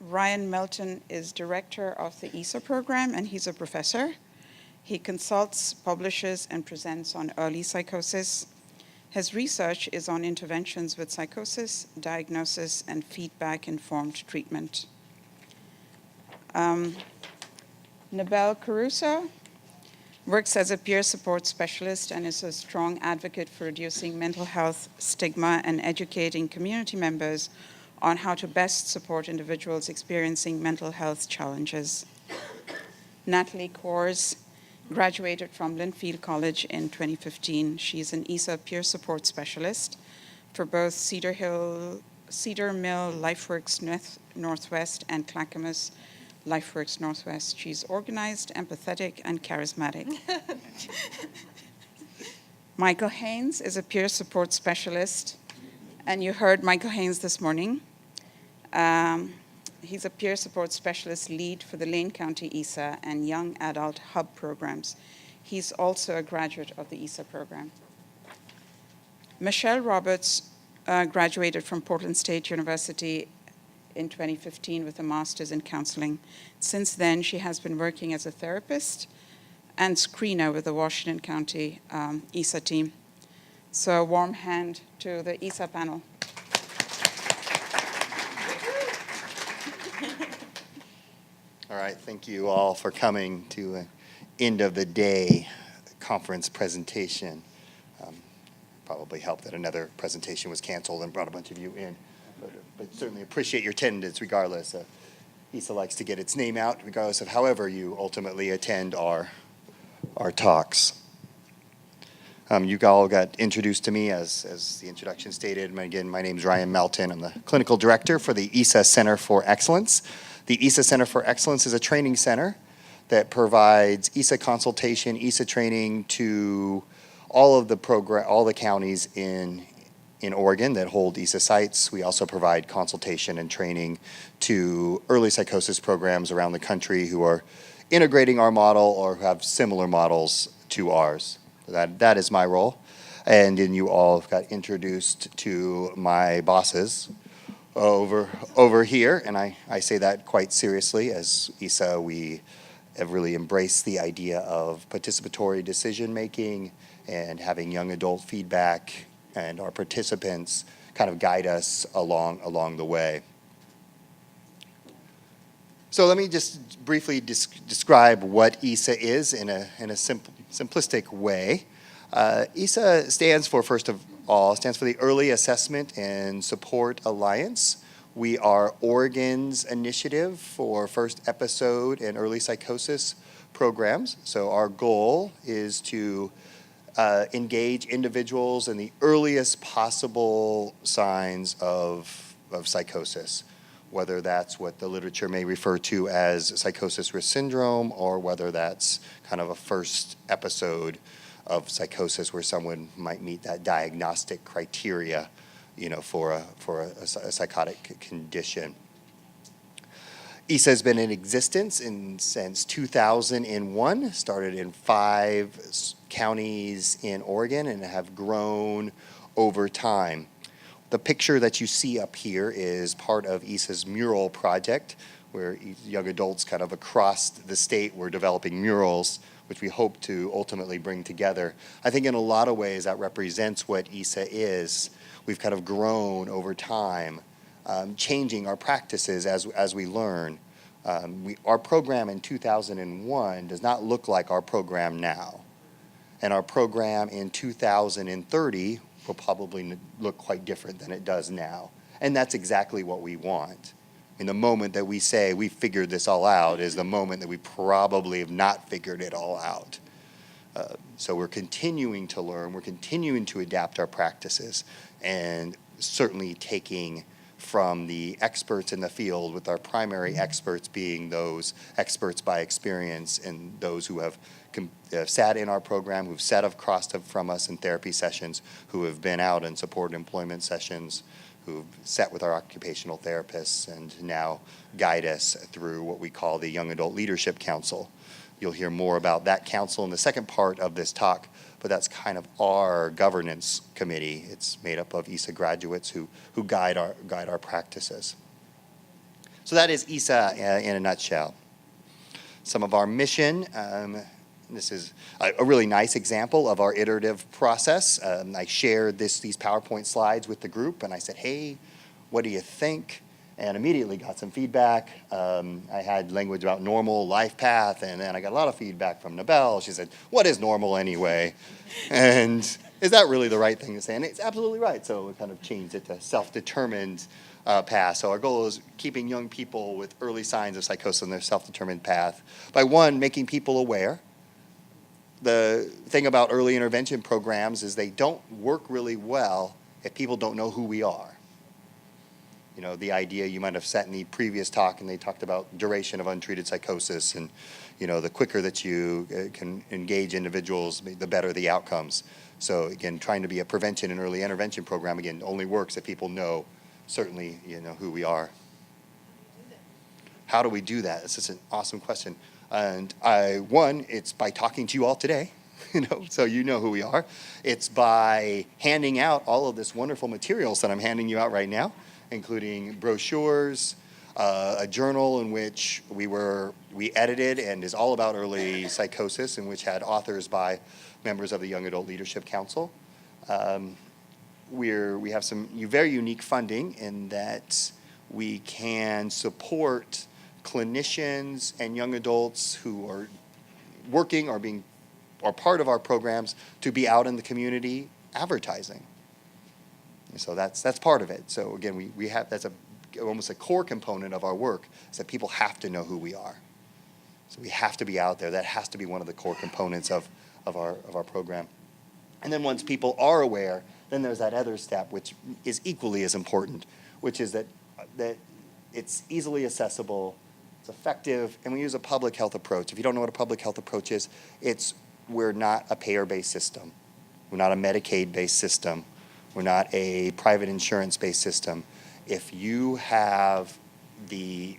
Ryan Melton is director of the EASA program, and he's a professor. He consults, publishes, and presents on early psychosis. His research is on interventions with psychosis, diagnosis, and feedback-informed treatment. Nybelle Caruso works as a peer support specialist and is a strong advocate for reducing mental health stigma and educating community members on how to best support individuals experiencing mental health challenges. Natalie Cohrs graduated from Linfield College in 2015. She's an EASA peer support specialist for both Cedar Mill LifeWorks Northwest and Clackamas LifeWorks Northwest. She's organized, empathetic, and charismatic. Michael Haines is a peer support specialist, and you heard Michael Haines this morning. He's a peer support specialist lead for the Lane County EASA and Young Adult Hub programs. He's also a graduate of the EASA program. Michelle Roberts graduated from Portland State University in 2015 with a master's in counseling. Since then, she has been working as a therapist and screener with the Washington County EASA team. So a warm hand to the EASA panel. All right, thank you all for coming to an end of the day conference presentation. Probably helped that another presentation was canceled and brought a bunch of you in, but certainly appreciate your attendance regardless. EASA likes to get its name out regardless of however you ultimately attend our talks. You all got introduced to me as the introduction stated. And again, my name is Ryan Melton. I'm the clinical director for the EASA Center for Excellence. The EASA Center for Excellence is a training center that provides EASA consultation, EASA training to all the counties in Oregon that hold EASA sites. We also provide consultation and training to early psychosis programs around the country who are integrating our model or have similar models to ours. That is my role. And then you all got introduced to my bosses over here, and I say that quite seriously. As EASA, we have really embraced the idea of participatory decision making and having young adult feedback, and our participants kind of guide us along the way. So let me just briefly describe what EASA is in a simplistic way. EASA stands for, first of all, stands for the Early Assessment and Support Alliance. We are Oregon's initiative for first episode and early psychosis programs. So our goal is to engage individuals in the earliest possible signs of psychosis, whether that's what the literature may refer to as psychosis risk syndrome, or whether that's kind of a first episode of psychosis where someone might meet that diagnostic criteria, for a psychotic condition. EASA has been in existence since 2001, started in 5 counties in Oregon and have grown over time. The picture that you see up here is part of EASA's mural project, where young adults kind of across the state were developing murals, which we hope to ultimately bring together. I think in a lot of ways that represents what EASA is. We've kind of grown over time, changing our practices as we learn. Our program in 2001 does not look like our program now. And our program in 2030 will probably look quite different than it does now. And that's exactly what we want. In the moment that we say we figured this all out is the moment that we probably have not figured it all out. So we're continuing to learn, we're continuing to adapt our practices, and certainly taking from the experts in the field, with our primary experts being those experts by experience and those who have sat in our program, who've sat across from us in therapy sessions, who have been out in support employment sessions, who've sat with our occupational therapists and now guide us through what we call the Young Adult Leadership Council. You'll hear more about that council in the second part of this talk, but that's kind of our governance committee. It's made up of EASA graduates who guide our practices. So that is EASA in a nutshell. Some of our mission, this is a really nice example of our iterative process. I shared these PowerPoint slides with the group, and I said, hey, what do you think? And immediately got some feedback. I had language about normal, life path, and then I got a lot of feedback from Nybelle. She said, what is normal anyway? And is that really the right thing to say? And it's absolutely right. So we kind of changed it to self-determined path. So our goal is keeping young people with early signs of psychosis on their self-determined path by, one, making people aware. The thing about early intervention programs is they don't work really well if people don't know who we are. You know, the idea you might have sat in the previous talk and they talked about duration of untreated psychosis and, you know, the quicker that you can engage individuals, the better the outcomes. So again, trying to be a prevention and early intervention program, again, only works if people know, certainly, you know, who we are. How do we do that? That's such an awesome question. And one, it's by talking to you all today, you know, so you know who we are. It's by handing out all of this wonderful materials that I'm handing you out right now, including brochures, a journal in which we edited and is all about early psychosis, in which had authors by members of the Young Adult Leadership Council. We have some very unique funding in that we can support clinicians and young adults who are working or part of our programs to be out in the community advertising. And so that's part of it. So again, we have, that's almost a core component of our work, is that people have to know who we are. So we have to be out there. That has to be one of the core components of our program. And then once people are aware, then there's that other step, which is equally as important, which is that it's easily accessible, it's effective, and we use a public health approach. If you don't know what a public health approach is, we're not a payer-based system. We're not a Medicaid-based system. We're not a private insurance-based system. If you have the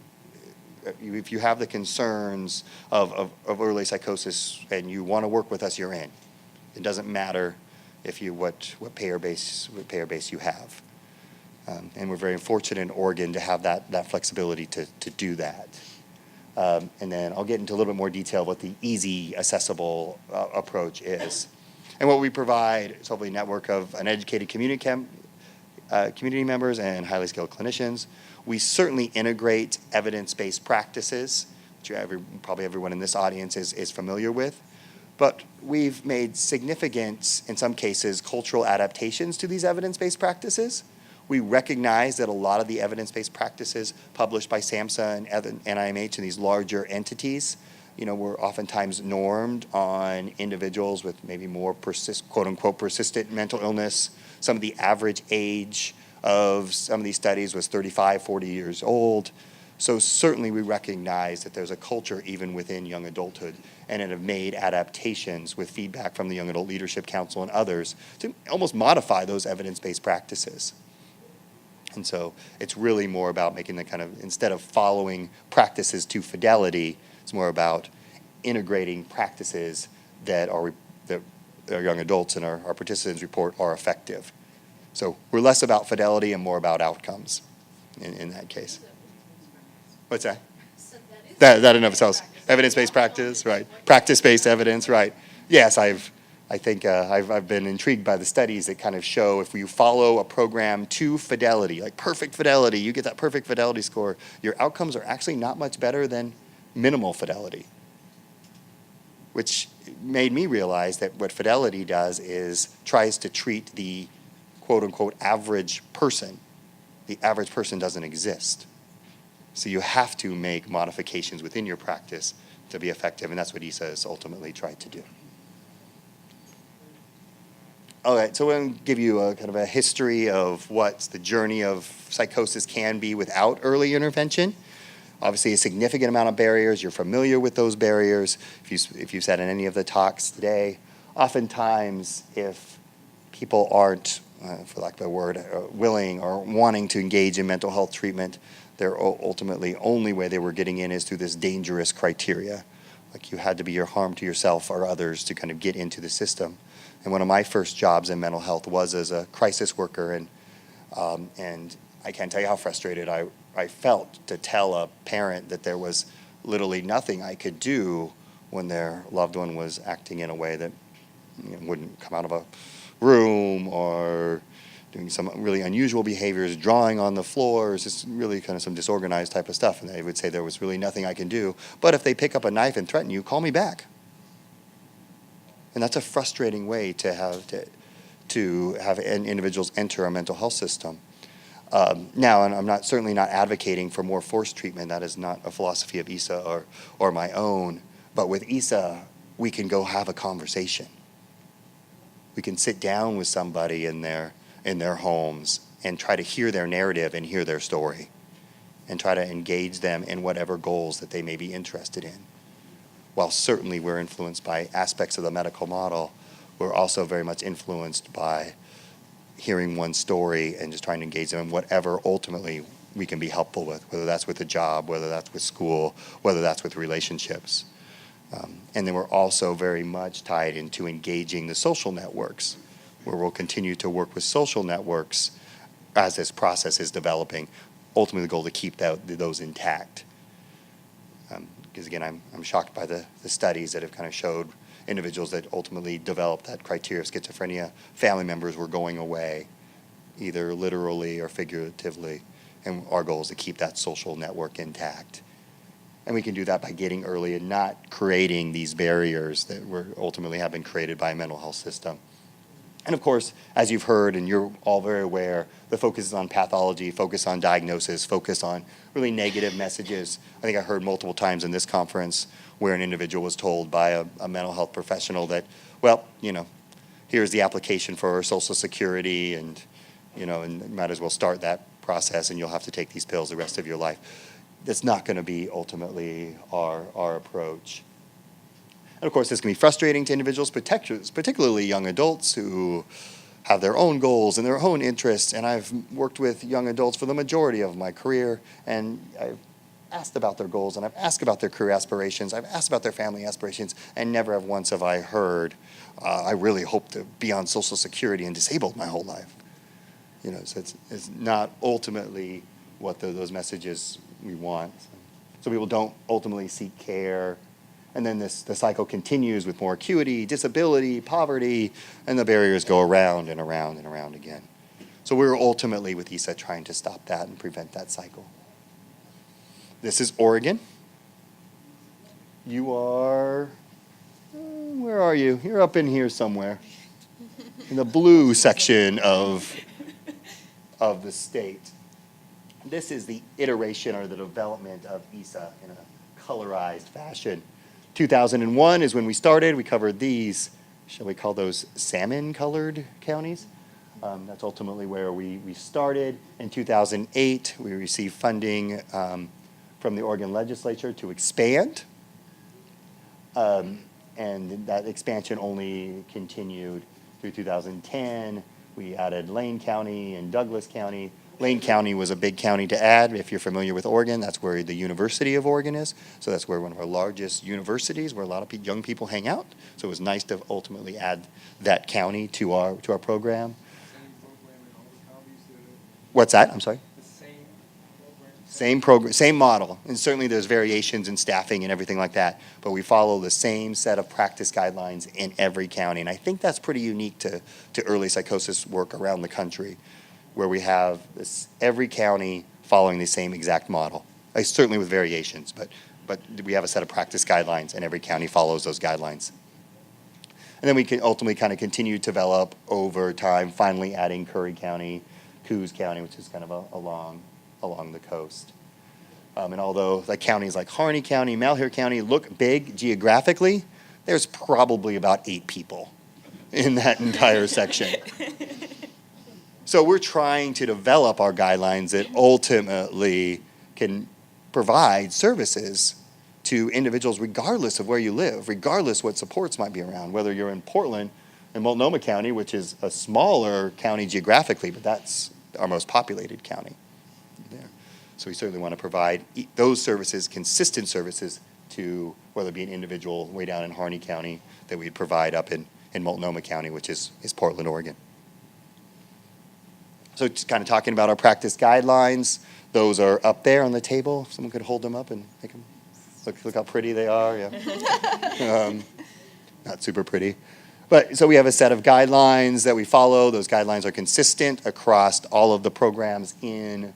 concerns of early psychosis and you want to work with us, you're in. It doesn't matter what payer base you have. And we're very fortunate in Oregon to have that flexibility to do that. And then I'll get into a little bit more detail what the easy, accessible approach is. And what we provide is hopefully a network of an educated community members and highly skilled clinicians. We certainly integrate evidence-based practices, which probably everyone in this audience is familiar with. But we've made significant, in some cases, cultural adaptations to these evidence-based practices. We recognize that a lot of the evidence-based practices published by SAMHSA and NIMH and these larger entities, you know, were oftentimes normed on individuals with maybe more quote-unquote persistent mental illness. Some of the average age of some of these studies was 35, 40 years old. So certainly we recognize that there's a culture even within young adulthood and have made adaptations with feedback from the Young Adult Leadership Council and others to almost modify those evidence-based practices. And so it's really more about making the kind of, instead of following practices to fidelity, it's more about integrating practices that our young adults and our participants report are effective. So we're less about fidelity and more about outcomes in that case. What's that? That in and of itself. Evidence-based practice, right. Practice-based evidence, right. Yes, I've been intrigued by the studies that kind of show if you follow a program to fidelity, like perfect fidelity, you get that perfect fidelity score, your outcomes are actually not much better than minimal fidelity. Which made me realize that what fidelity does is tries to treat the quote-unquote average person. The average person doesn't exist. So you have to make modifications within your practice to be effective, and that's what EASA has ultimately tried to do. All right, so I'm going to give you a kind of a history of what the journey of psychosis can be without early intervention. Obviously, a significant amount of barriers. You're familiar with those barriers. If you've sat in any of the talks today, oftentimes if people aren't, for lack of a word, willing or wanting to engage in mental health treatment, their ultimately only way they were getting in is through this dangerous criteria. Like you had to be your harm to yourself or others to kind of get into the system. And one of my first jobs in mental health was as a crisis worker, and I can't tell you how frustrated I I felt to tell a parent that there was literally nothing I could do when their loved one was acting in a way that wouldn't come out of a room, or doing some really unusual behaviors, drawing on the floors, just really kind of some disorganized type of stuff. And they would say there was really nothing I can do. But if they pick up a knife and threaten you, call me back. And that's a frustrating way to have individuals enter a mental health system. Now, and I'm certainly not advocating for more forced treatment. That is not a philosophy of EASA or my own. But with EASA, we can go have a conversation. We can sit down with somebody in their homes and try to hear their narrative and hear their story, and try to engage them in whatever goals that they may be interested in. While certainly we're influenced by aspects of the medical model, we're also very much influenced by hearing one story and just trying to engage them in whatever ultimately we can be helpful with, whether that's with a job, whether that's with school, whether that's with relationships. And then we're also very much tied into engaging the social networks, where we'll continue to work with social networks as this process is developing. Ultimately, the goal to keep those intact. Because again, I'm shocked by the studies that have kind of showed individuals that ultimately developed that criteria of schizophrenia, family members were going away, either literally or figuratively. And our goal is to keep that social network intact. And we can do that by getting early and not creating these barriers that were ultimately have been created by a mental health system. And of course, as you've heard and you're all very aware, the focus is on pathology, focus on diagnosis, focus on really negative messages. I think I heard multiple times in this conference where an individual was told by a mental health professional that, well, here's the application for Social Security, and and you might as well start that process, and you'll have to take these pills the rest of your life. That's not going to be ultimately our approach. And of course, this can be frustrating to individuals, particularly young adults who have their own goals and their own interests. And I've worked with young adults for the majority of my career, and I've asked about their goals, and I've asked about their career aspirations, I've asked about their family aspirations, and never have once have I heard, I really hope to be on Social Security and disabled my whole life. So it's not ultimately what those messages we want. So people don't ultimately seek care. And then the cycle continues with more acuity, disability, poverty, and the barriers go around and around and around again. So we're ultimately with EASA trying to stop that and prevent that cycle. This is Oregon. You are, where are you? You're up in here somewhere, in the blue section of the state. This is the iteration or the development of EASA in a colorized fashion. 2001 is when we started. We covered these, shall we call those salmon-colored counties? That's ultimately where we started. In 2008, we received funding from the Oregon legislature to expand. And that expansion only continued through 2010. We added Lane County and Douglas County. Lane County was a big county to add. If you're familiar with Oregon, that's where the University of Oregon is. So that's where one of our largest universities, where a lot of young people hang out. So it was nice to ultimately add that county to our program. Same program in all the counties that What's that? I'm sorry? the same program? Same program, same model. And certainly there's variations in staffing and everything like that. But we follow the same set of practice guidelines in every county. And I think that's pretty unique to early psychosis work around the country, where we have every county following the same exact model. Certainly with variations, but we have a set of practice guidelines and every county follows those guidelines. And then we can ultimately kind of continue to develop over time, finally adding Curry County, Coos County, which is kind of along the coast. And although the counties like Harney County, Malheur County look big geographically, there's probably about 8 people in that entire section. So we're trying to develop our guidelines that ultimately can provide services to individuals regardless of where you live, regardless what supports might be around, whether you're in Portland and Multnomah County, which is a smaller county geographically, but that's our most populated county there. So we certainly want to provide those services, consistent services, to whether it be an individual way down in Harney County that we provide up in Multnomah County, which is Portland, Oregon. So just kind of talking about our practice guidelines, those are up there on the table. If someone could hold them up and make them look how pretty they are. Yeah. Not super pretty. But so we have a set of guidelines that we follow. Those guidelines are consistent across all of the programs in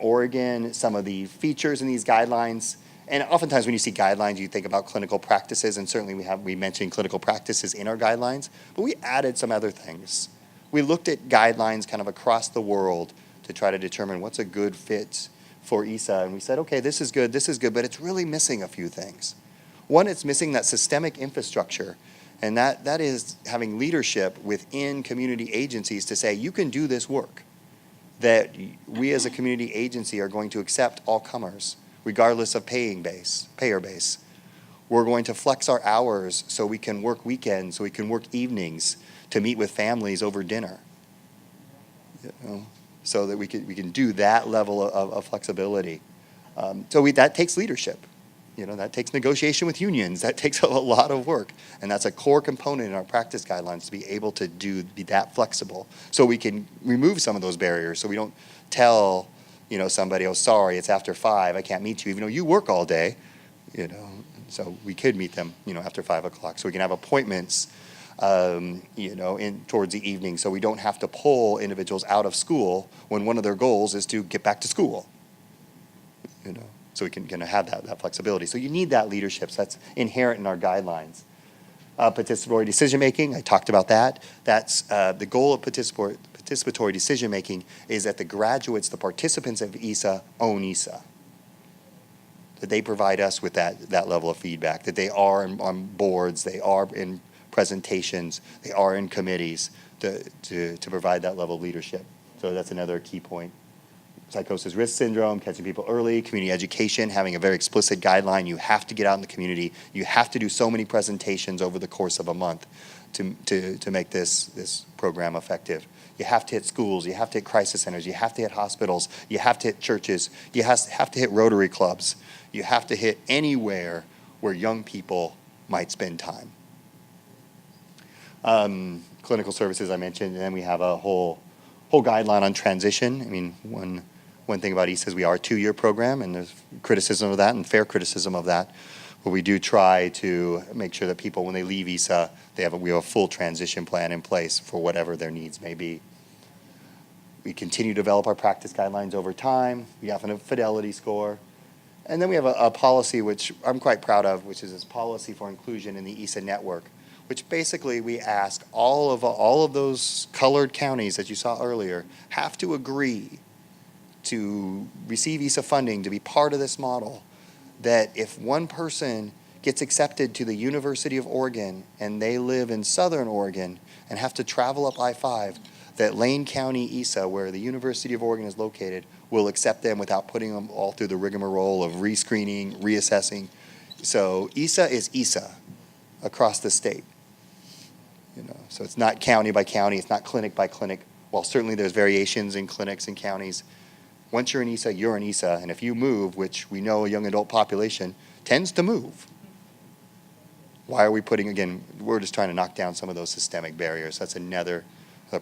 Oregon. Some of the features in these guidelines, and oftentimes when you see guidelines, you think about clinical practices, and certainly we mentioned clinical practices in our guidelines, but we added some other things. We looked at guidelines kind of across the world to try to determine what's a good fit for EASA, and we said, okay, this is good, but it's really missing a few things. One, it's missing that systemic infrastructure, and that is having leadership within community agencies to say, you can do this work, that we as a community agency are going to accept all comers, regardless of payer base. We're going to flex our hours so we can work weekends, so we can work evenings to meet with families over dinner. You know, so that we can do that level of flexibility. That takes leadership. You know, that takes negotiation with unions. That takes a lot of work. And that's a core component in our practice guidelines, to be able to be that flexible. So we can remove some of those barriers. So we don't tell, you know, somebody, oh, sorry, it's after 5, I can't meet you, even though you work all day, you know. So we could meet them, you know, after 5 o'clock. So we can have appointments, you know, towards the evening. So we don't have to pull individuals out of school when one of their goals is to get back to school, you know. So we can have that flexibility. So you need that leadership. So that's inherent in our guidelines. Participatory decision-making, I talked about that. That's the goal of participatory decision-making is that the graduates, the participants of EASA, own EASA. That they provide us with that level of feedback, that they are on boards, they are in presentations, they are in committees to provide that level of leadership. So that's another key point. Psychosis risk syndrome, catching people early, community education, having a very explicit guideline. You have to get out in the community. You have to do so many presentations over the course of a month to make this program effective. You have to hit schools. You have to hit crisis centers. You have to hit hospitals. You have to hit churches. You have to hit Rotary clubs. You have to hit anywhere where young people might spend time. Clinical services I mentioned, and then we have a whole guideline on transition. I mean, one thing about EASA is we are a 2-year program, and there's criticism of that and fair criticism of that. But we do try to make sure that people, when they leave EASA, we have a full transition plan in place for whatever their needs may be. We continue to develop our practice guidelines over time. We have a fidelity score. And then we have a policy which I'm quite proud of, which is this policy for inclusion in the EASA network, which basically we ask all of those colored counties that you saw earlier have to agree to receive EASA funding to be part of this model, that if one person gets accepted to the University of Oregon and they live in Southern Oregon and have to travel up I-5, that Lane County EASA, where the University of Oregon is located, will accept them without putting them all through the rigmarole of rescreening, reassessing. So EASA is EASA across the state. You know, so it's not county by county, it's not clinic by clinic. While certainly there's variations in clinics and counties, once you're in EASA, you're in EASA. And if you move, which we know a young adult population tends to move, why are we again, we're just trying to knock down some of those systemic barriers. That's another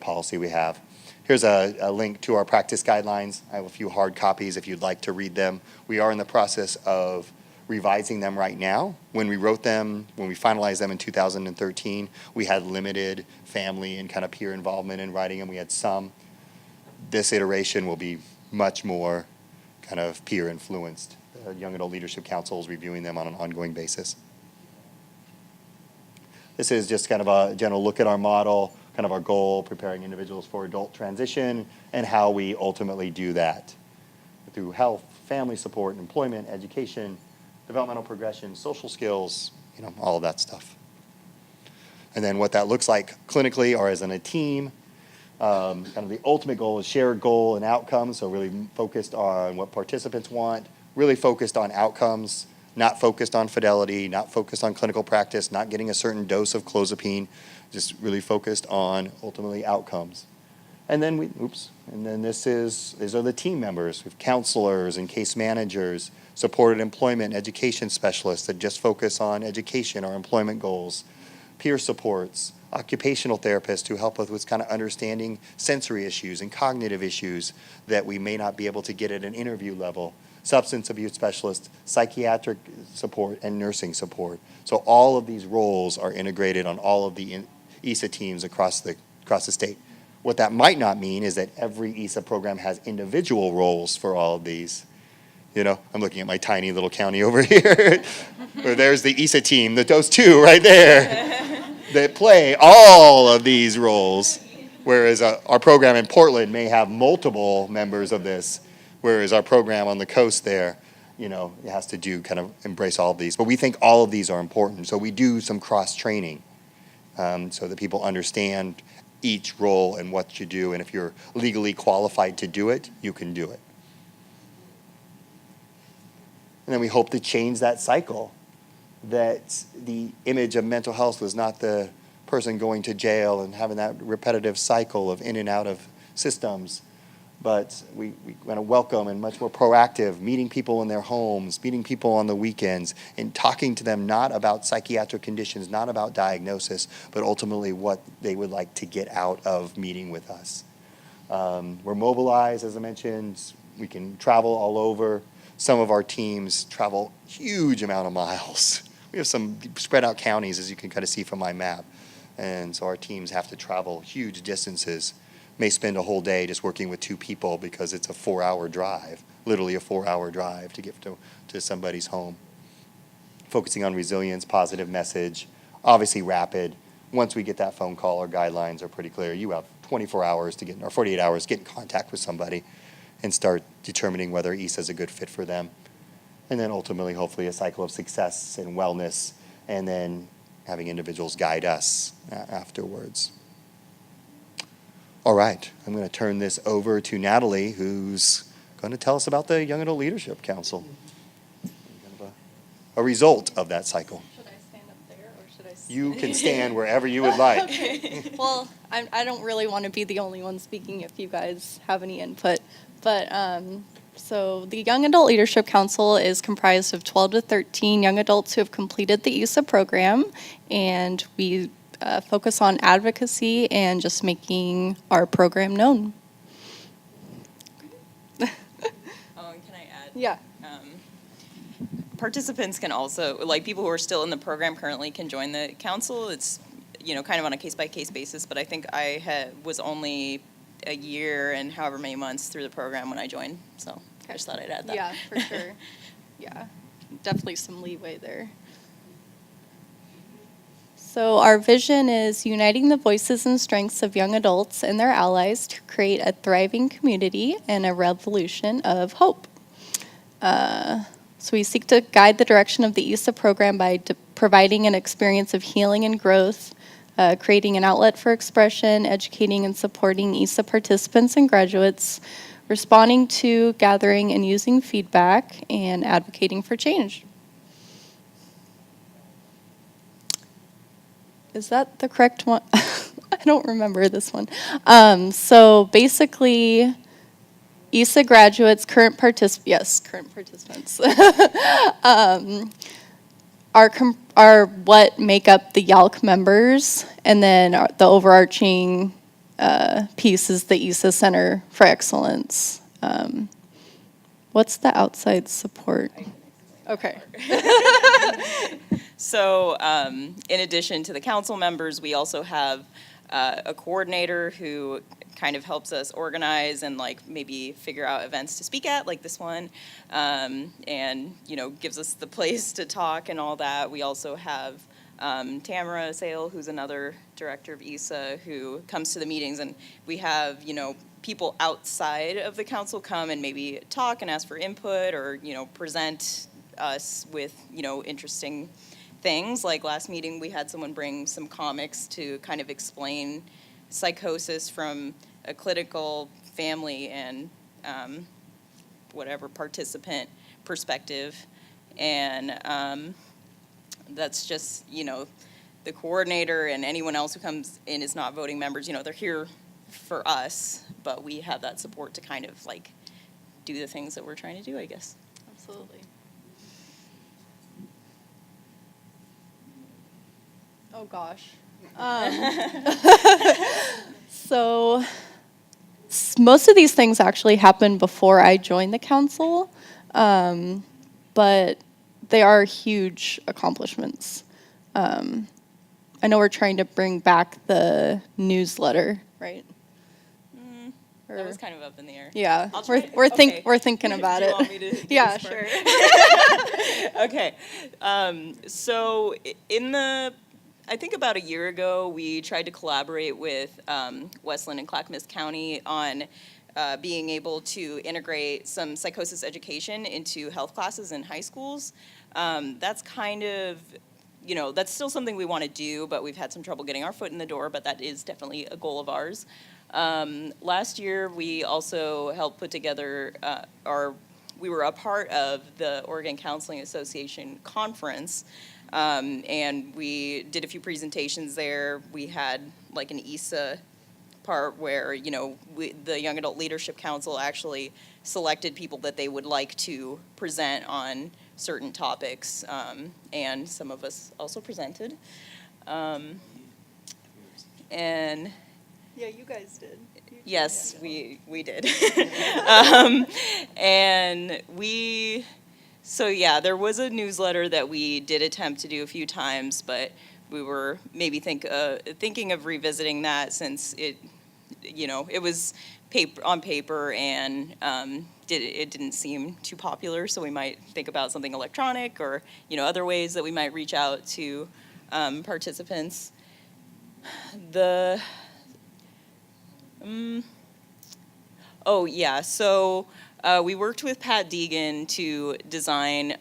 policy we have. Here's a link to our practice guidelines. I have a few hard copies if you'd like to read them. We are in the process of revising them right now. When we wrote them, when we finalized them in 2013, we had limited family and kind of peer involvement in writing them. We had some. This iteration will be much more kind of peer influenced. Young Adult Leadership Council is reviewing them on an ongoing basis. This is just kind of a general look at our model, kind of our goal, preparing individuals for adult transition, and how we ultimately do that through health, family support, employment, education, developmental progression, social skills, you know, all of that stuff. And then what that looks like clinically or as in a team. Kind of the ultimate goal is shared goal and outcomes, so really focused on what participants want, really focused on outcomes, not focused on fidelity, not focused on clinical practice, not getting a certain dose of clozapine, just really focused on ultimately outcomes. And then these are the team members. We have counselors and case managers, supported employment, education specialists that just focus on education or employment goals, peer supports, occupational therapists who help us with kind of understanding sensory issues and cognitive issues that we may not be able to get at an interview level, substance abuse specialists, psychiatric support, and nursing support. So all of these roles are integrated on all of the EASA teams across the state. What that might not mean is that every EASA program has individual roles for all of these. You know, I'm looking at my tiny little county over here, where there's the EASA team, those two right there, that play all of these roles, whereas our program in Portland may have multiple members of this, whereas our program on the coast there, you know, it has to do kind of embrace all of these. But we think all of these are important, so we do some cross-training so that people understand each role and what you do, and if you're legally qualified to do it, you can do it. And then we hope to change that cycle, that the image of mental health was not the person going to jail and having that repetitive cycle of in and out of systems, but we want to welcome and much more proactive, meeting people in their homes, meeting people on the weekends, and talking to them not about psychiatric conditions, not about diagnosis, but ultimately what they would like to get out of meeting with us. We're mobilized, as I mentioned. We can travel all over. Some of our teams travel huge amount of miles. We have some spread out counties, as you can kind of see from my map. And so our teams have to travel huge distances. May spend a whole day just working with two people because it's a 4-hour drive, literally a 4-hour drive to get to somebody's home. Focusing on resilience, positive message, obviously rapid. Once we get that phone call, our guidelines are pretty clear. You have 24 hours to get, or 48 hours to get in contact with somebody and start determining whether EASA is a good fit for them. And then ultimately, hopefully, a cycle of success and wellness, and then having individuals guide us afterwards. All right, I'm going to turn this over to Natalie, who's going to tell us about the Young Adult Leadership Council. Kind of a result of that cycle. Should I stand up there or should I You can stand wherever you would like. Okay. Well, I don't really want to be the only one speaking if you guys have any input. But so the Young Adult Leadership Council is comprised of 12 to 13 young adults who have completed the EASA program, and we focus on advocacy and just making our program known. Oh, and can I add? Yeah. Participants can also, like people who are still in the program currently can join the council. It's, you know, kind of on a case-by-case basis, but I think I was only a year and however many months through the program when I joined, so I just thought I'd add that. Yeah, for sure. Yeah, definitely some leeway there. So our vision is uniting the voices and strengths of young adults and their allies to create a thriving community and a revolution of hope. So we seek to guide the direction of the EASA program by providing an experience of healing and growth, creating an outlet for expression, educating and supporting EASA participants and graduates, responding to, gathering, and using feedback, and advocating for change. Is that the correct one? I don't remember this one. So basically, EASA graduates, current participants, are what make up the YALC members, and then the overarching piece is the EASA Center for Excellence. What's the outside support? Okay. So in addition to the council members, we also have a coordinator who kind of helps us organize and like maybe figure out events to speak at, like this one, and you know, gives us the place to talk and all that. We also have Tamara Sale, who's another director of EASA, who comes to the meetings, and we have, you know, people outside of the council come and maybe talk and ask for input, or, you know, present us with, you know, interesting things. Like last meeting, we had someone bring some comics to kind of explain psychosis from a clinical, family, and whatever participant perspective. And that's just, you know, the coordinator and anyone else who comes in is not voting members. You know, they're here for us, but we have that support to kind of like do the things that we're trying to do, I guess. Absolutely. Oh, Oh, gosh. So most of these things actually happened before I joined the council, but they are huge accomplishments. I know we're trying to bring back the newsletter, right? That was kind of up in the air. Yeah, I'll we're try- we're okay. we're thinking about Do you it. want me to do Yeah, this sure. Okay. So I think about a year ago, we tried to collaborate with Westland and Clackamas County on being able to integrate some psychosis education into health classes in high schools. That's kind of, that's still something we want to do, but we've had some trouble getting our foot in the door, but that is definitely a goal of ours. Last year, we also helped put together we were a part of the Oregon Counseling Association conference, and we did a few presentations there. We had like an EASA part where, the Young Adult Leadership Council actually selected people that they would like to present on certain topics, and some of us also presented. And Yeah, you guys did. yes, we did. And there was a newsletter that we did attempt to do a few times, but we were maybe thinking of revisiting that since it was on paper and it didn't seem too popular. So we might think about something electronic or other ways that we might reach out to participants. So we worked with Pat Deegan to design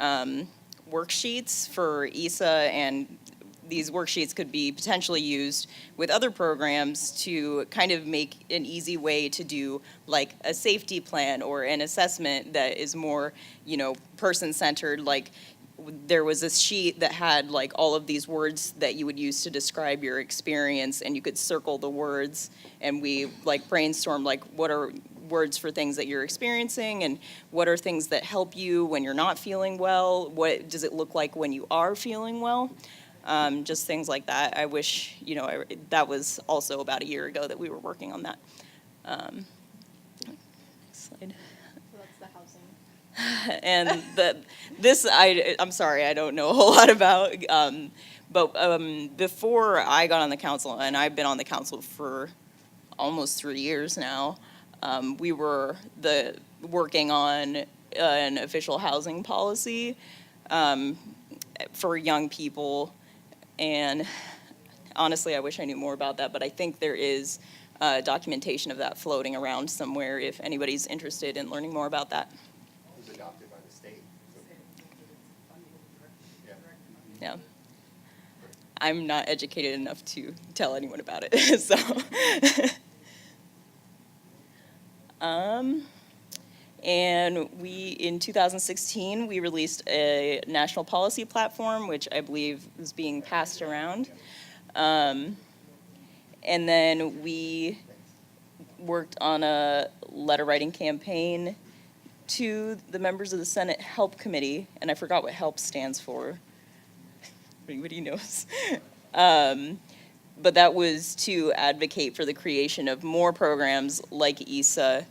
worksheets for EASA, and these worksheets could be potentially used with other programs to kind of make an easy way to do like a safety plan or an assessment that is more, person-centered. Like there was a sheet that had like all of these words that you would use to describe your experience, and you could circle the words, and we like brainstormed like what are words for things that you're experiencing and what are things that help you when you're not feeling well, what does it look like when you are feeling well, just things like that. I wish, that was also about a year ago that we were working on that. Next slide. So that's the housing. And I'm sorry, I don't know a whole lot about, but before I got on the council, and I've been on the council for almost 3 years now, we were working on an official housing policy for young people, and honestly, I wish I knew more about that, but I think there is documentation of that floating around somewhere if anybody's interested in learning more about that. It was adopted by the state. Yeah. I'm not educated enough to tell anyone about it, so. And in 2016, we released a national policy platform, which I believe is being passed around. And then we worked on a letter writing campaign to the members of the Senate Help Committee, and I forgot what HELP stands for. Anybody knows? But that was to advocate for the creation of more programs like EASA,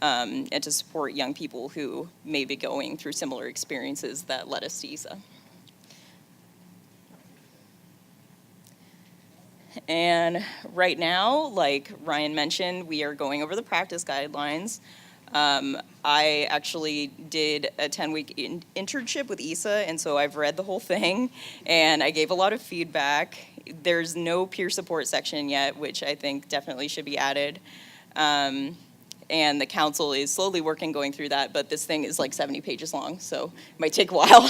and to support young people who may be going through similar experiences that led us to EASA. And right now, like Ryan mentioned, we are going over the practice guidelines. I actually did a 10-week internship with EASA, and so I've read the whole thing, and I gave a lot of feedback. There's no peer support section yet, which I think definitely should be added. And the council is slowly going through that, but this thing is like 70 pages long, so it might take a while.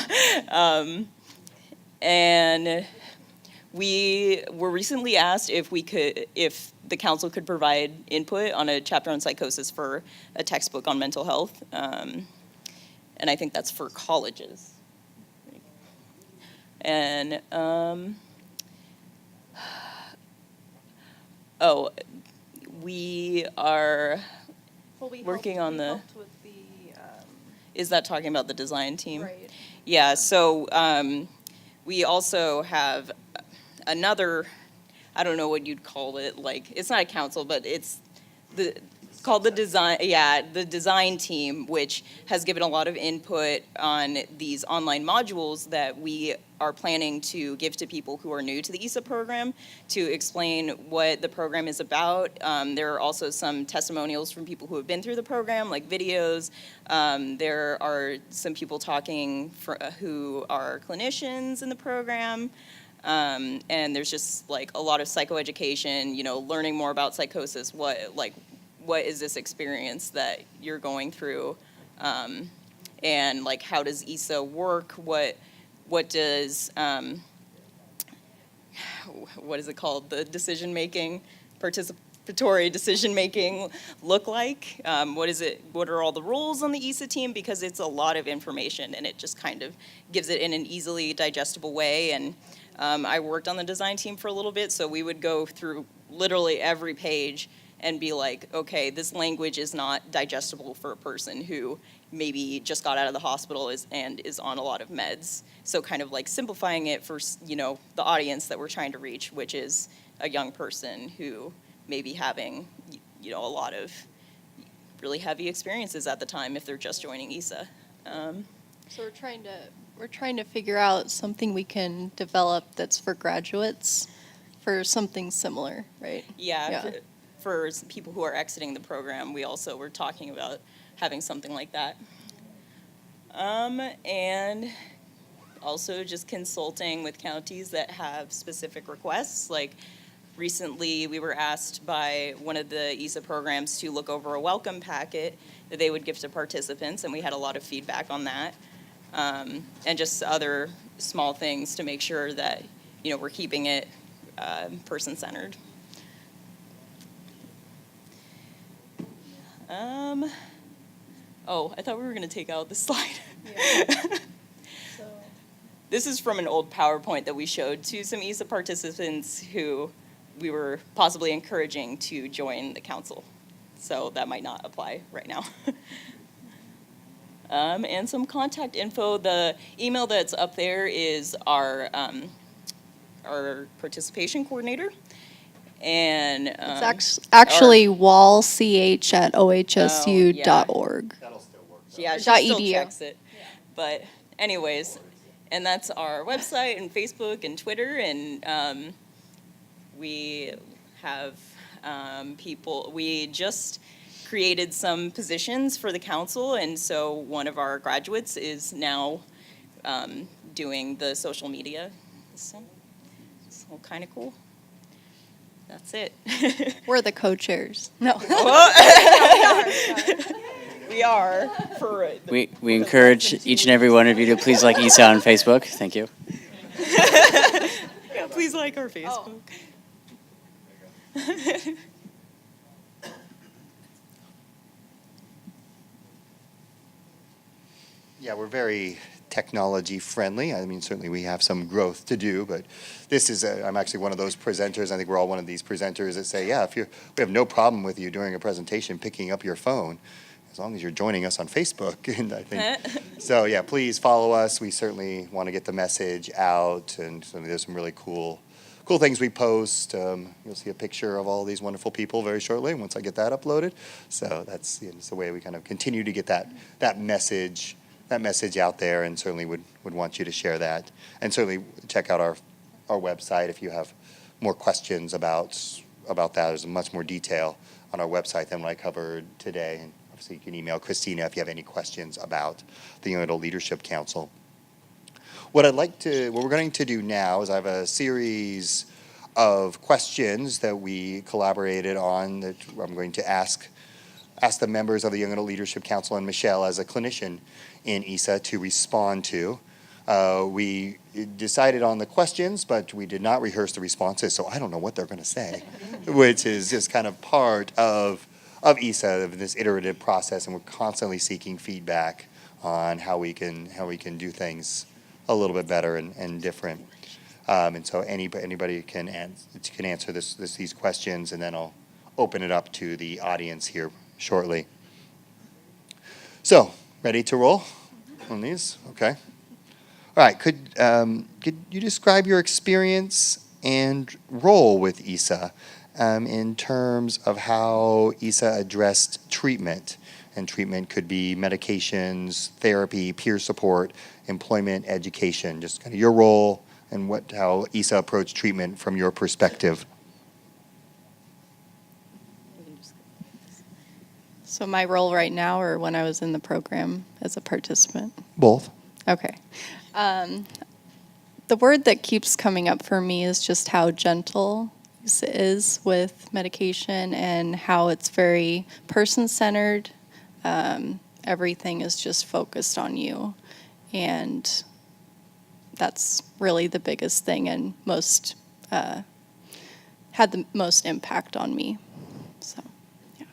And we were recently asked if the council could provide input on a chapter on psychosis for a textbook on mental health. And I think that's for colleges. And, we are working on the, is that talking about the design team? Right. Yeah, so we also have another, I don't know what you'd call it, like, it's not a council, but it's called the design team, which has given a lot of input on these online modules that we are planning to give to people who are new to the EASA program to explain what the program is about. There are also some testimonials from people who have been through the program, like videos. There are some people talking who are clinicians in the program. And there's just like a lot of psychoeducation, learning more about psychosis, what is this experience that you're going through, and like how does EASA work? What does what is it called? The decision-making, participatory decision-making look like? What are all the roles on the EASA team? Because it's a lot of information, and it just kind of gives it in an easily digestible way. And I worked on the design team for a little bit, so we would go through literally every page and be like, okay, this language is not digestible for a person who maybe just got out of the hospital and is on a lot of meds. So kind of like simplifying it for, the audience that we're trying to reach, which is a young person who may be having, a lot of really heavy experiences at the time if they're just joining EASA. So we're trying to figure out something we can develop that's for graduates for something similar, right? Yeah. For people who are exiting the program, we also were talking about having something like that. And also just consulting with counties that have specific requests. Like recently, we were asked by one of the EASA programs to look over a welcome packet that they would give to participants, and we had a lot of feedback on that. And just other small things to make sure that, we're keeping it person-centered. I thought we were going to take out the slide. Yeah. This is from an old PowerPoint that we showed to some EASA participants who we were possibly encouraging to join the council. So that might not apply right now. And some contact info. The email that's up there is our participation coordinator. And It's actually walch@ohsu.org. That'll still work. Yeah, she Dot still edu. checks it. But anyways, and that's our website and Facebook and Twitter, and we have we just created some positions for the council, and so one of our graduates is now doing the social media. So it's all kind of cool. That's it. We're the co-chairs. No. We are. We encourage each and every one of you to please like EASA on Facebook. Thank you. Yeah, please like our Facebook. Yeah, we're very technology friendly. I mean, certainly we have some growth to do, but this is, I'm actually one of those presenters. I think we're all one of these presenters that say, yeah, we have no problem with you during a presentation picking up your phone, as long as you're joining us on Facebook. And I think, so yeah, please follow us. We certainly want to get the message out, and certainly there's some really cool things we post. You'll see a picture of all these wonderful people very shortly once I get that uploaded. So that's the way we kind of continue to get that message out there, and certainly would want you to share that. And certainly check out our website if you have more questions about that. There's much more detail on our website than what I covered today. And obviously you can email Christina if you have any questions about the Young Adult Leadership Council. What we're going to do now is I have a series of questions that we collaborated on that I'm going to ask the members of the Young Adult Leadership Council and Michelle as a clinician in EASA to respond to. We decided on the questions, but we did not rehearse the responses, so I don't know what they're going to say, which is just kind of part of EASA, of this iterative process, and we're constantly seeking feedback on how we can do things a little bit better and different. And so anybody can answer these questions, and then I'll open it up to the audience here shortly. So, ready to roll on these? Okay. All right. Could you describe your experience and role with EASA in terms of how EASA addressed treatment. And treatment could be medications, therapy, peer support, employment, education, just kind of your role and how EASA approached treatment from your perspective. So my role right now, or when I was in the program as a participant? Both. Okay. The word that keeps coming up for me is just how gentle it is with medication and how it's very person-centered. Everything is just focused on you. And that's really the biggest thing and most had the most impact on me. So, yeah.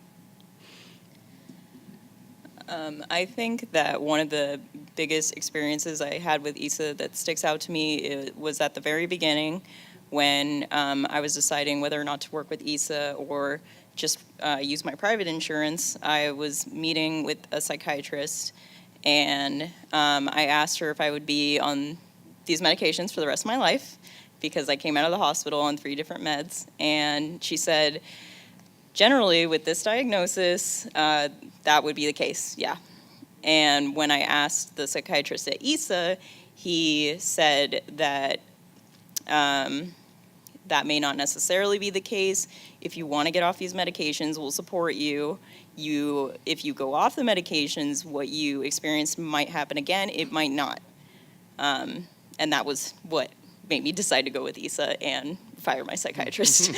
I think that one of the biggest experiences I had with EASA that sticks out to me was at the very beginning when I was deciding whether or not to work with EASA or just use my private insurance. I was meeting with a psychiatrist, and I asked her if I would be on these medications for the rest of my life because I came out of the hospital on 3 different meds, and she said, generally with this diagnosis, that would be the case, yeah. And when I asked the psychiatrist at EASA, he said that that may not necessarily be the case. If you want to get off these medications, we'll support you. If you go off the medications, what you experienced might happen again, it might not. And that was what made me decide to go with EASA and fire my psychiatrist.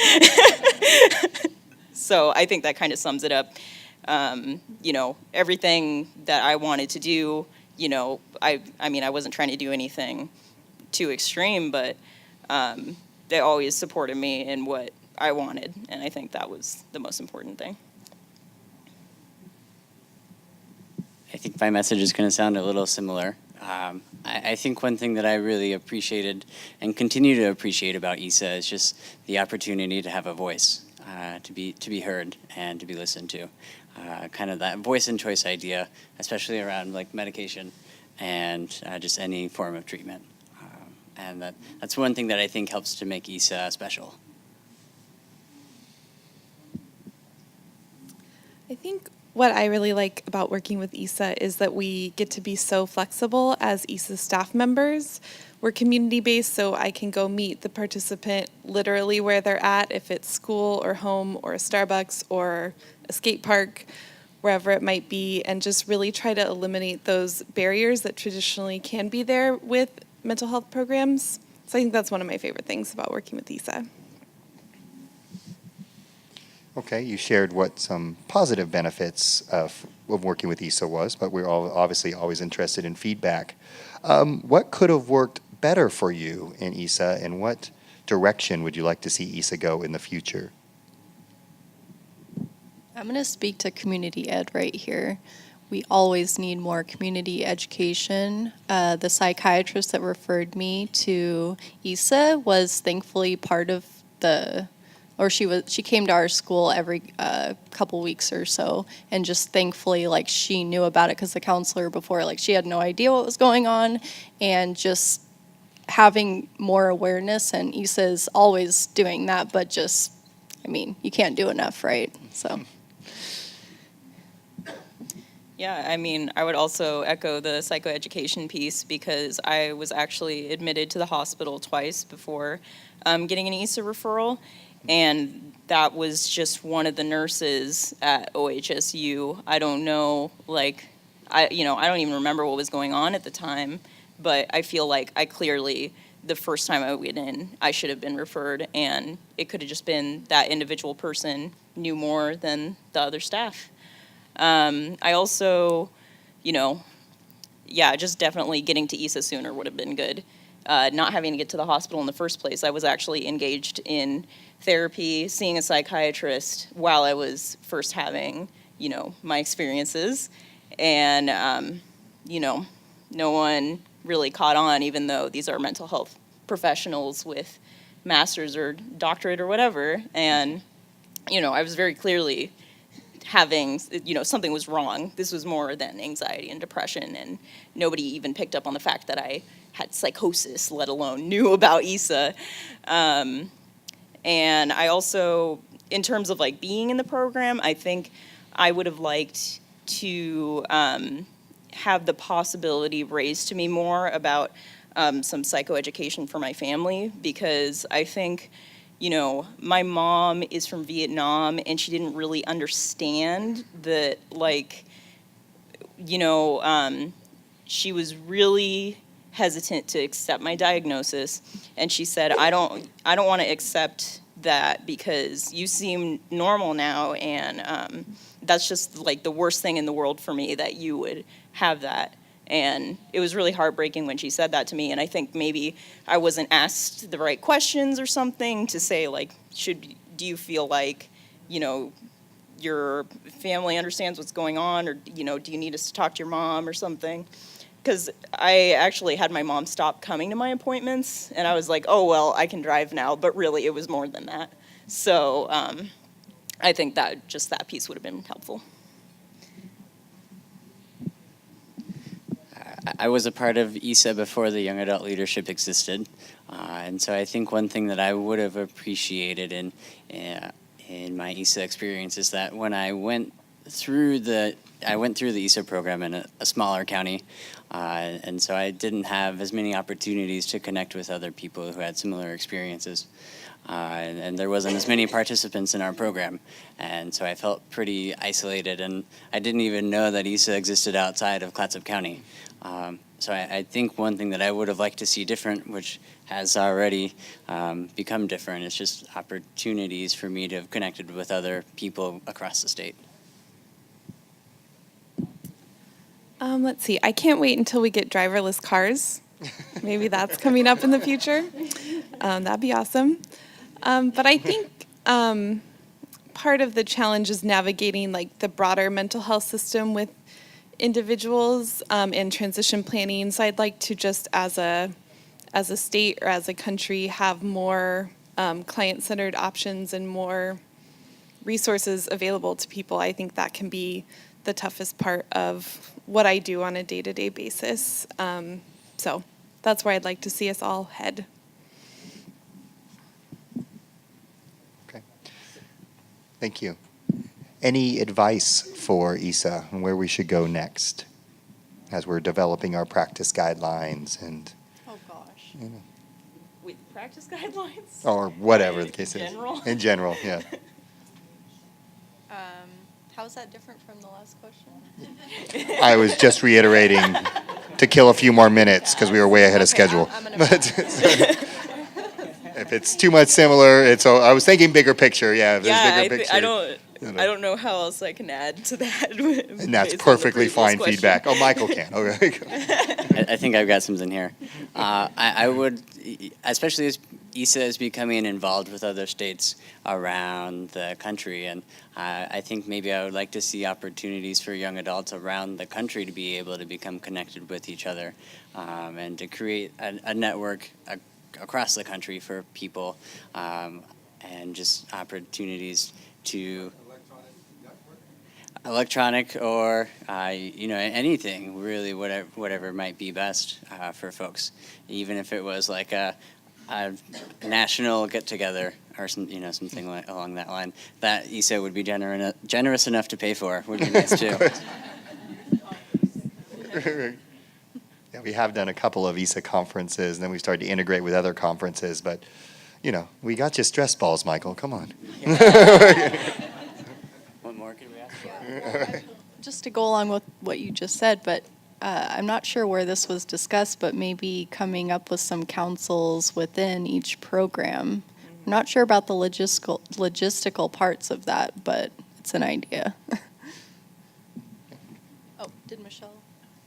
So I think that kind of sums it up. Everything that I wanted to do, I mean, I wasn't trying to do anything too extreme, but they always supported me in what I wanted, and I think that was the most important thing. I think my message is going to sound a little similar. I think one thing that I really appreciated and continue to appreciate about EASA is just the opportunity to have a voice, to be heard and to be listened to. Kind of that voice and choice idea, especially around like medication and just any form of treatment. And that's one thing that I think helps to make EASA special. I think what I really like about working with EASA is that we get to be so flexible as EASA staff members. We're community-based, so I can go meet the participant literally where they're at, if it's school or home or a Starbucks or a skate park, wherever it might be, and just really try to eliminate those barriers that traditionally can be there with mental health programs. So I think that's one of my favorite things about working with EASA. Okay, you shared what some positive benefits of working with EASA was, but we're all obviously always interested in feedback. What could have worked better for you in EASA, and what direction would you like to see EASA go in the future? I'm going to speak to community ed right here. We always need more community education. The psychiatrist that referred me to EASA was thankfully part of she came to our school every couple weeks or so, and just thankfully, like, she knew about it because the counselor before, like, she had no idea what was going on, and just having more awareness, and EASA is always doing that, but just, I mean, you can't do enough, right? So. Yeah, I mean, I would also echo the psychoeducation piece because I was actually admitted to the hospital twice before getting an EASA referral, and that was just one of the nurses at OHSU. I don't know, I don't even remember what was going on at the time, but I feel like I clearly, the first time I went in, I should have been referred, and it could have just been that individual person knew more than the other staff. I also, just definitely getting to EASA sooner would have been good. Not having to get to the hospital in the first place. I was actually engaged in therapy, seeing a psychiatrist while I was first having, my experiences. And, no one really caught on, even though these are mental health professionals with master's or doctorate or whatever. And, I was very clearly having, something was wrong. This was more than anxiety and depression, and nobody even picked up on the fact that I had psychosis, let alone knew about EASA. And I also, in terms of like being in the program, I think I would have liked to have the possibility raised to me more about some psychoeducation for my family, because I think, you know, my mom is from Vietnam and she didn't really understand that, like, you know, she was really hesitant to accept my diagnosis, and she said, I don't want to accept that because you seem normal now, and that's just like the worst thing in the world for me that you would have that. And it was really heartbreaking when she said that to me, and I think maybe I wasn't asked the right questions or something to say, like, do you feel like, you know, your family understands what's going on, or, you know, do you need us to talk to your mom or something? Because I actually had my mom stop coming to my appointments, and I was like, oh, well, I can drive now, but really it was more than that. So I think that just that piece would have been helpful. I was a part of EASA before the young adult leadership existed, and so I think one thing that I would have appreciated in my EASA experience is that when I went through the EASA program in a smaller county, and so I didn't have as many opportunities to connect with other people who had similar experiences. And there wasn't as many participants in our program, and so I felt pretty isolated, and I didn't even know that EASA existed outside of Clatsop County. So I think one thing that I would have liked to see different, which has already become different, is just opportunities for me to have connected with other people across the state. Let's see. I can't wait until we get driverless cars. Maybe that's coming up in the future. That'd be awesome. But I think part of the challenge is navigating like the broader mental health system with individuals and transition planning. So I'd like to just as a state or as a country have more client-centered options and more resources available to people. I think that can be the toughest part of what I do on a day-to-day basis. So that's where I'd like to see us all head. Okay. Thank you. Any advice for EASA on where we should go next as we're developing our practice guidelines and, Oh, gosh. you know, With practice guidelines? or whatever the case is? General? In general, yeah. How is that different from the last question? I was just reiterating to kill a few more minutes because we were way ahead of schedule. I'm gonna But if it's too much similar, I was thinking bigger picture, yeah. If Yeah, there's bigger picture. I don't know how else I can add to that. And that's perfectly fine feedback. Oh, Michael can. Okay. I think I've got something here. I would, especially as EASA is becoming involved with other states around the country, and I think maybe I would like to see opportunities for young adults around the country to be able to become connected with each other, and to create a network across the country for people, and just opportunities to electronic or anything really, whatever might be best for folks, even if it was like a national get-together or something along that line that EASA would be generous enough to pay for would be nice too. Yeah, we have done a couple of EASA conferences, and then we started to integrate with other conferences, but we got you stress balls, Michael. Come on. What more could we ask for? Just to go along with what you just said, but I'm not sure where this was discussed, but maybe coming up with some councils within each program. I'm not sure about the logistical parts of that, but it's an idea. Oh, did Michelle?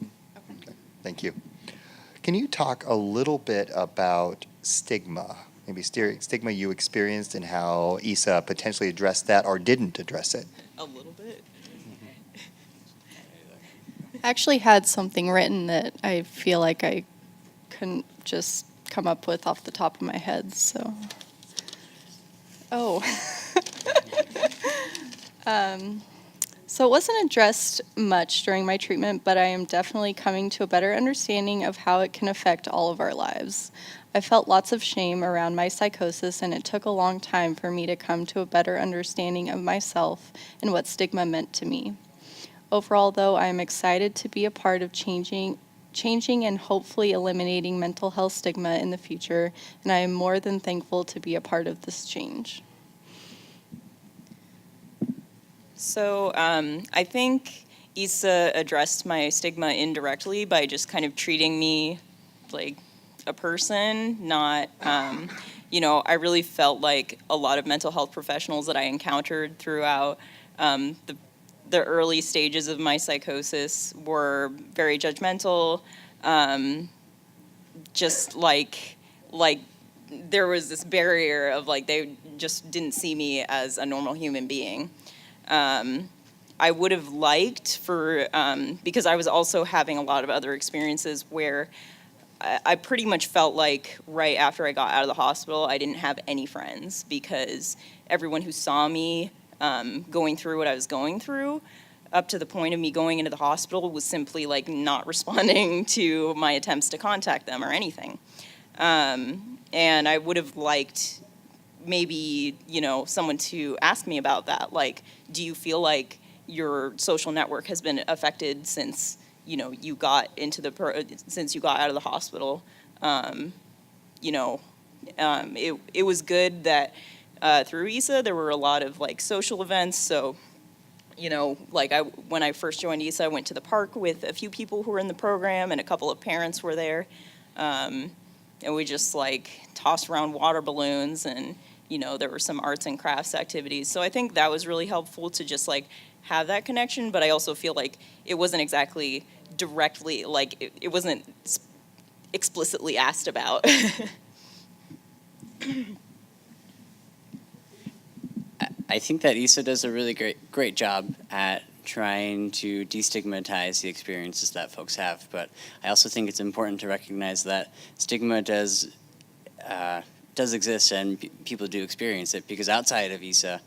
Okay. Thank you. Can you talk a little bit about stigma? Maybe stigma you experienced and how EASA potentially addressed that or didn't address it? A little bit. I actually had something written that I feel like I couldn't just come up with off the top of my head, so. Oh. So it wasn't addressed much during my treatment, but I am definitely coming to a better understanding of how it can affect all of our lives. I felt lots of shame around my psychosis, and it took a long time for me to come to a better understanding of myself and what stigma meant to me. Overall, though, I am excited to be a part of changing and hopefully eliminating mental health stigma in the future, and I am more than thankful to be a part of this change. So I think EASA addressed my stigma indirectly by just kind of treating me like a person, not, I really felt like a lot of mental health professionals that I encountered throughout the early stages of my psychosis were very judgmental, just like there was this barrier of like they just didn't see me as a normal human being. I would have liked for, because I was also having a lot of other experiences where I pretty much felt like right after I got out of the hospital, I didn't have any friends because everyone who saw me going through what I was going through up to the point of me going into the hospital was simply like not responding to my attempts to contact them or anything. And I would have liked maybe, someone to ask me about that. Like, do you feel like your social network has been affected since, you got since you got out of the hospital? It was good that through EASA there were a lot of like social events. So, when I first joined EASA, I went to the park with a few people who were in the program, and a couple of parents were there. And we just like tossed around water balloons, and there were some arts and crafts activities. So I think that was really helpful to just like have that connection, but I also feel like it wasn't exactly directly, like it wasn't explicitly asked about. I think that EASA does a really great job at trying to destigmatize the experiences that folks have, but I also think it's important to recognize that stigma does exist, and people do experience it, because outside of EASA,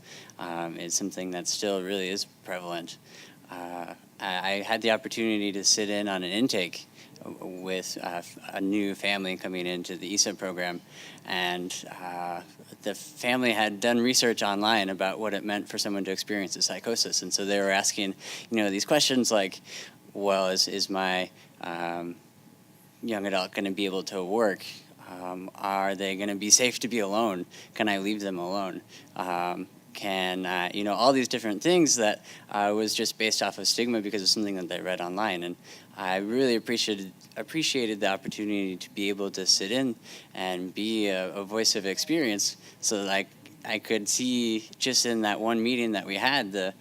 it's something that still really is prevalent. I had the opportunity to sit in on an intake with a new family coming into the EASA program, and the family had done research online about what it meant for someone to experience a psychosis, and so they were asking, these questions like, well, is my young adult going to be able to work? Are they going to be safe to be alone? Can I leave them alone? Can all these different things that was just based off of stigma because of something that they read online. And I really appreciated the opportunity to be able to sit in and be a voice of experience, so that I could see just in that one meeting that we had the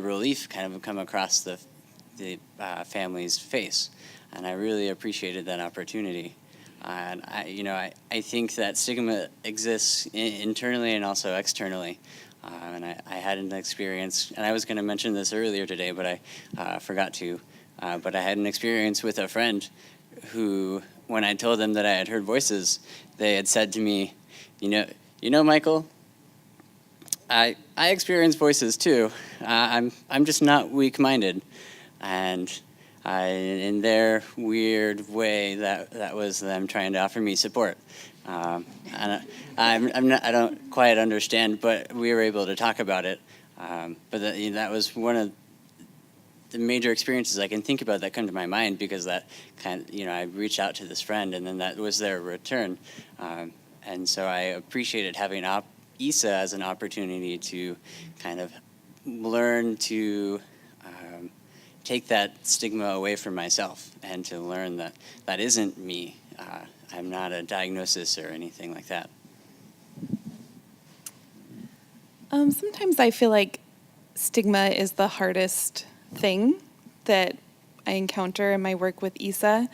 relief kind of come across the family's face, and I really appreciated that opportunity. And I think that stigma exists internally and also externally. And I had an experience, and I was going to mention this earlier today, but I forgot to. But I had an experience with a friend who, when I told them that I had heard voices, they had said to me, Michael, I experience voices too. I'm just not weak-minded. And in their weird way, that was them trying to offer me support. And I don't quite understand, but we were able to talk about it. But that was one of the major experiences I can think about that come to my mind, because that I reached out to this friend, and then that was their return. And so I appreciated having EASA as an opportunity to kind of learn to take that stigma away from myself, and to learn that that isn't me. I'm not a diagnosis or anything like that. Sometimes I feel like stigma is the hardest thing that I encounter in my work with EASA.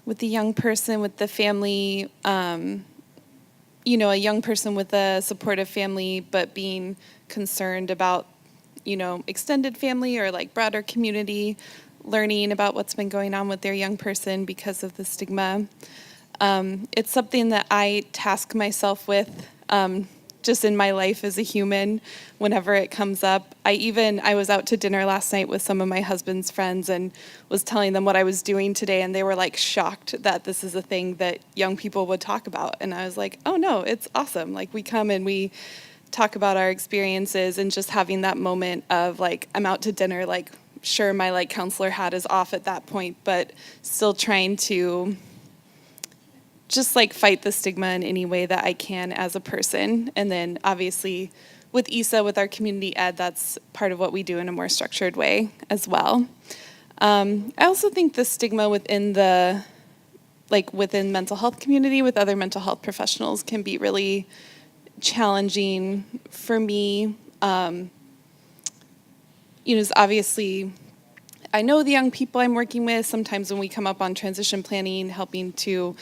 With the young person, with the family, a young person with a supportive family, but being concerned about, extended family or like broader community, learning about what's been going on with their young person because of the stigma. It's something that I task myself with just in my life as a human whenever it comes up. I was out to dinner last night with some of my husband's friends and was telling them what I was doing today, and they were like shocked that this is a thing that young people would talk about. And I was like, oh no, it's awesome. Like, we come and we talk about our experiences, and just having that moment of like, I'm out to dinner, like, sure, my like counselor hat is off at that point, but still trying to just like fight the stigma in any way that I can as a person. And then obviously with EASA, with our community ed, that's part of what we do in a more structured way as well. I also think the stigma within mental health community with other mental health professionals can be really challenging for me. Obviously, I know the young people I'm working with. Sometimes when we come up on transition planning, helping to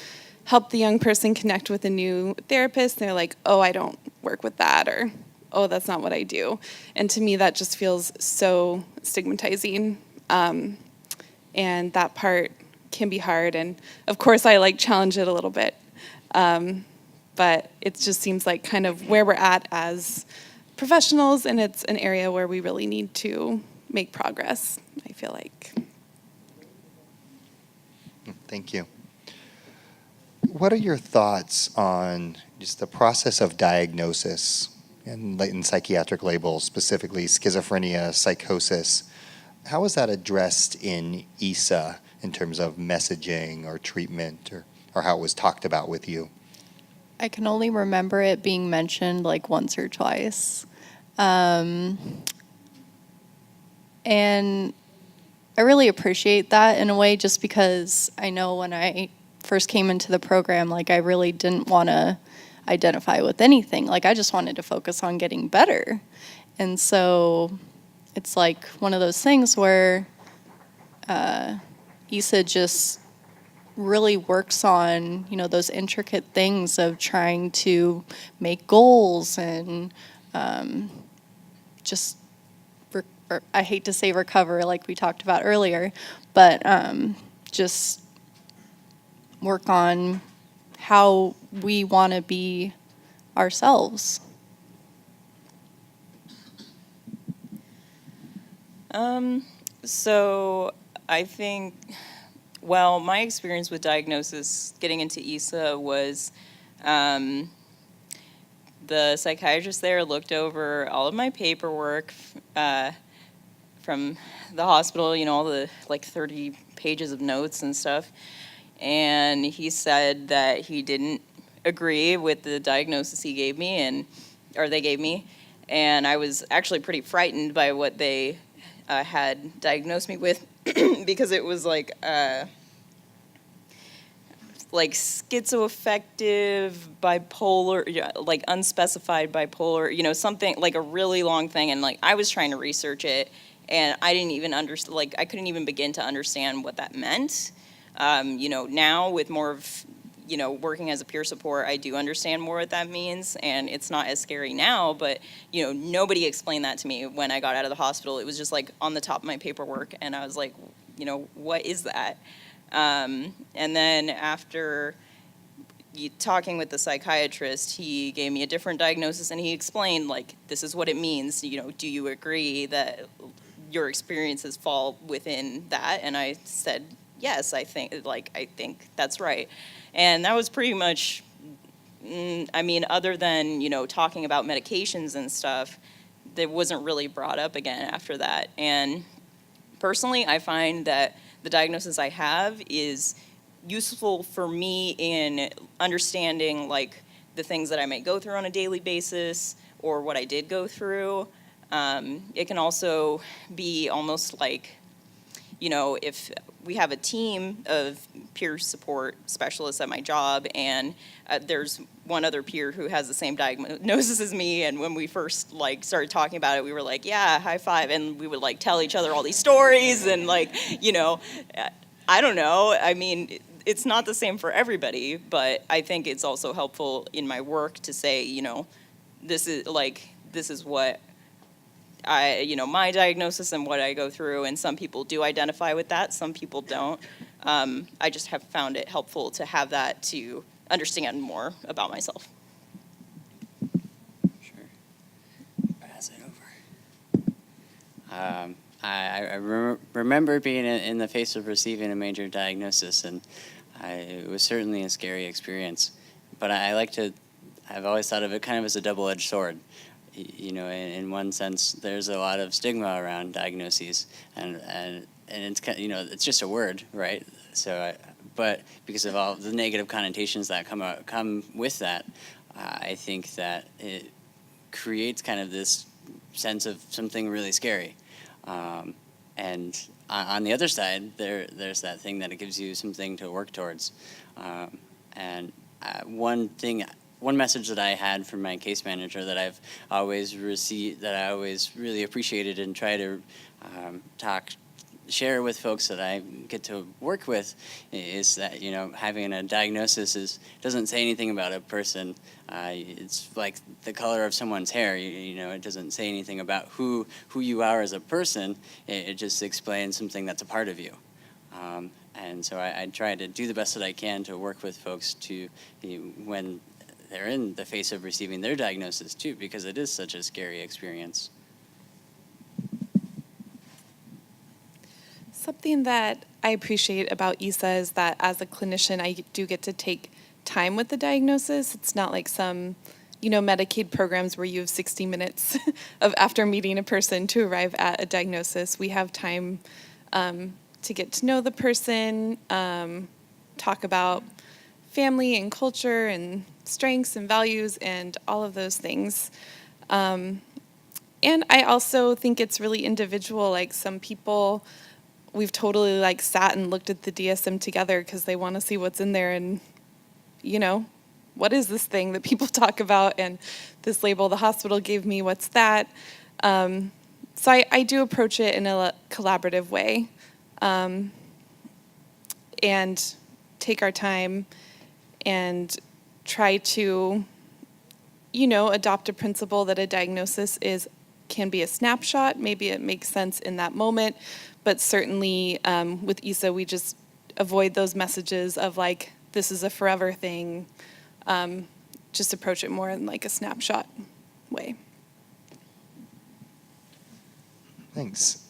help the young person connect with a new therapist, they're like, oh, I don't work with that, or, oh, that's not what I do. And to me, that just feels so stigmatizing. And that part can be hard. And of course, I like challenge it a little bit. But it just seems like kind of where we're at as professionals, and it's an area where we really need to make progress, I feel like. Thank you. What are your thoughts on just the process of diagnosis and in psychiatric labels, specifically schizophrenia, psychosis? How is that addressed in EASA in terms of messaging or treatment, or how it was talked about with you? I can only remember it being mentioned like once or twice. And I really appreciate that in a way, just because I know when I first came into the program, like, I really didn't want to identify with anything. Like, I just wanted to focus on getting better. And so it's like one of those things where EASA just really works on, those intricate things of trying to make goals and I hate to say recover, like we talked about earlier, but just work on how we want to be ourselves. So I think, well, my experience with diagnosis getting into EASA was the psychiatrist there looked over all of my paperwork from the hospital, all the 30 pages of notes and stuff. And he said that he didn't agree with the diagnosis he gave me, they gave me. And I was actually pretty frightened by what they had diagnosed me with because it was like schizoaffective, bipolar, like unspecified bipolar, something like a really long thing. And I was trying to research it, and I didn't even understand, I couldn't even begin to understand what that meant. Now with more of, working as a peer support, I do understand more what that means, and it's not as scary now, but, nobody explained that to me when I got out of the hospital. It was just on the top of my paperwork, and I was like, what is that? And then after talking with the psychiatrist, he gave me a different diagnosis, and he explained, this is what it means. Do you agree that your experiences fall within that? And I said, yes, I think that's right. And that was pretty much, other than, talking about medications and stuff, that wasn't really brought up again after that. And personally, I find that the diagnosis I have is useful for me in understanding the things that I might go through on a daily basis or what I did go through. It can also be almost if we have a team of peer support specialists at my job, and there's one other peer who has the same diagnosis as me, and when we first started talking about it, we were like, yeah, high five, and we would tell each other all these stories, and I don't know, it's not the same for everybody, but I think it's also helpful in my work to say, this is what my diagnosis and what I go through, and some people do identify with that, some people don't. I just have found it helpful to have that to understand more about myself. Remember being in the face of receiving a major diagnosis, and it was certainly a scary experience. But I've always thought of it kind of as a double-edged sword. You know, in one sense, there's a lot of stigma around diagnoses, and it's kind of, you know, it's just a word, right? So, but because of all the negative connotations that come with that, I think that it creates kind of this sense of something really scary. And on the other side, there's that thing that it gives you something to work towards. One message that I had from my case manager that I've always received, that I always really appreciated and try to share with folks that I get to work with, is that, you know, having a diagnosis doesn't say anything about a person. It's like the color of someone's hair. You know, it doesn't say anything about who you are as a person. It just explains something that's a part of you. And so I try to do the best that I can to work with folks to, when they're in the face of receiving their diagnosis too, because it is such a scary experience. Something that I appreciate about EASA is that as a clinician, I do get to take time with the diagnosis. It's not like some, you know, Medicaid programs where you have 60 minutes of after meeting a person to arrive at a diagnosis. We have time to get to know the person, talk about family and culture and strengths and values and all of those things. And I also think it's really individual. Like some people, we've totally like sat and looked at the DSM together because they want to see what's in there and, you know, what is this thing that people talk about, and this label the hospital gave me, what's that? So I do approach it in a collaborative way, and take our time and try to, you know, adopt a principle that a diagnosis can be a snapshot. Maybe it makes sense in that moment, but certainly with EASA, we just avoid those messages of like, this is a forever thing. Just approach it more in like a snapshot way. Thanks.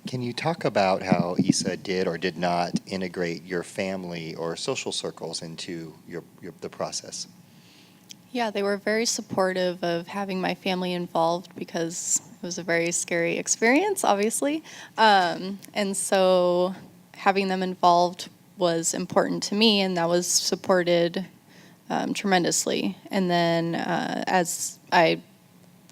Can you talk about how EASA did or did not integrate your family or social circles into the process? Yeah, they were very supportive of having my family involved because it was a very scary experience, obviously. And so having them involved was important to me, and that was supported tremendously. And then as I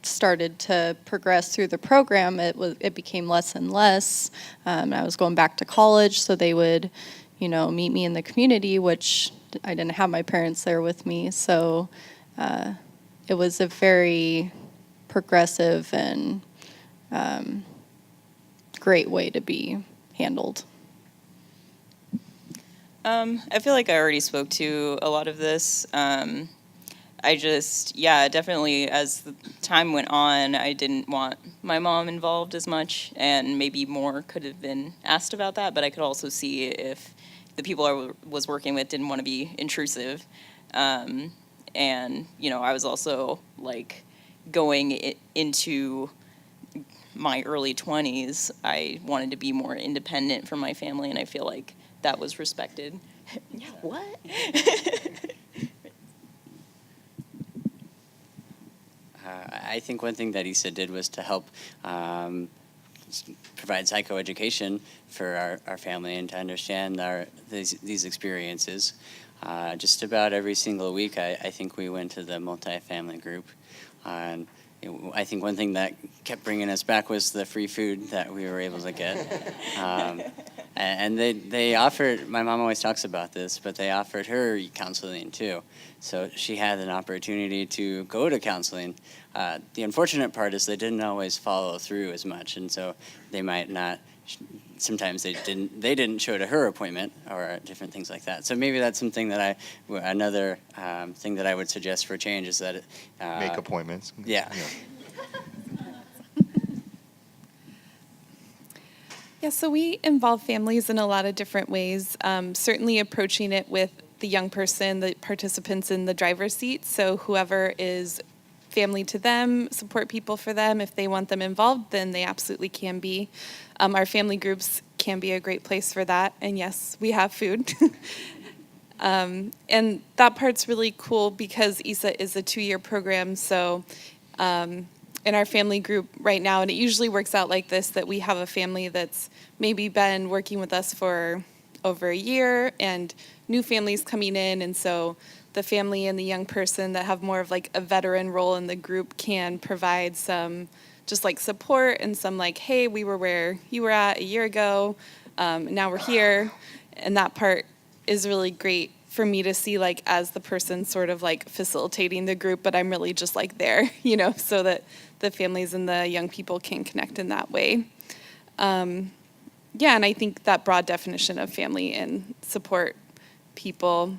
started to progress through the program, it became less and less. I was going back to college, so they would, you know, meet me in the community, which I didn't have my parents there with me. So it was a very progressive and great way to be handled. I feel like I already spoke to a lot of this. Definitely as the time went on, I didn't want my mom involved as much, and maybe more could have been asked about that, but I could also see if the people I was working with didn't want to be intrusive. And, you know, I was also, like, going into my early 20s, I wanted to be more independent from my family, and I feel like that was respected. Yeah, what? I think one thing that EASA did was to help provide psychoeducation for our family and to understand these experiences. Just about every single week, I think we went to the multifamily group. And I think one thing that kept bringing us back was the free food that we were able to get. And they offered, my mom always talks about this, but they offered her counseling too. So she had an opportunity to go to counseling. The unfortunate part is they didn't always follow through as much, and so they might not, sometimes they didn't show to her appointment or different things like that. So maybe that's something that another thing that I would suggest for change is that Make appointments. Yeah. Yeah, so we involve families in a lot of different ways, certainly approaching it with the young person, the participants in the driver's seat. So whoever is family to them, support people for them. If they want them involved, then they absolutely can be. Our family groups can be a great place for that. And yes, we have food. And that part's really cool because EASA is a 2-year program. So in our family group right now, and it usually works out like this, that we have a family that's maybe been working with us for over a year and new families coming in. And so the family and the young person that have more of like a veteran role in the group can provide some just like support and some like, hey, we were where you were at a year ago, now we're here. And that part is really great for me to see, like, as the person sort of like facilitating the group, but I'm really just like there, you know, so that the families and the young people can connect in that way. Yeah, and I think that broad definition of family and support people,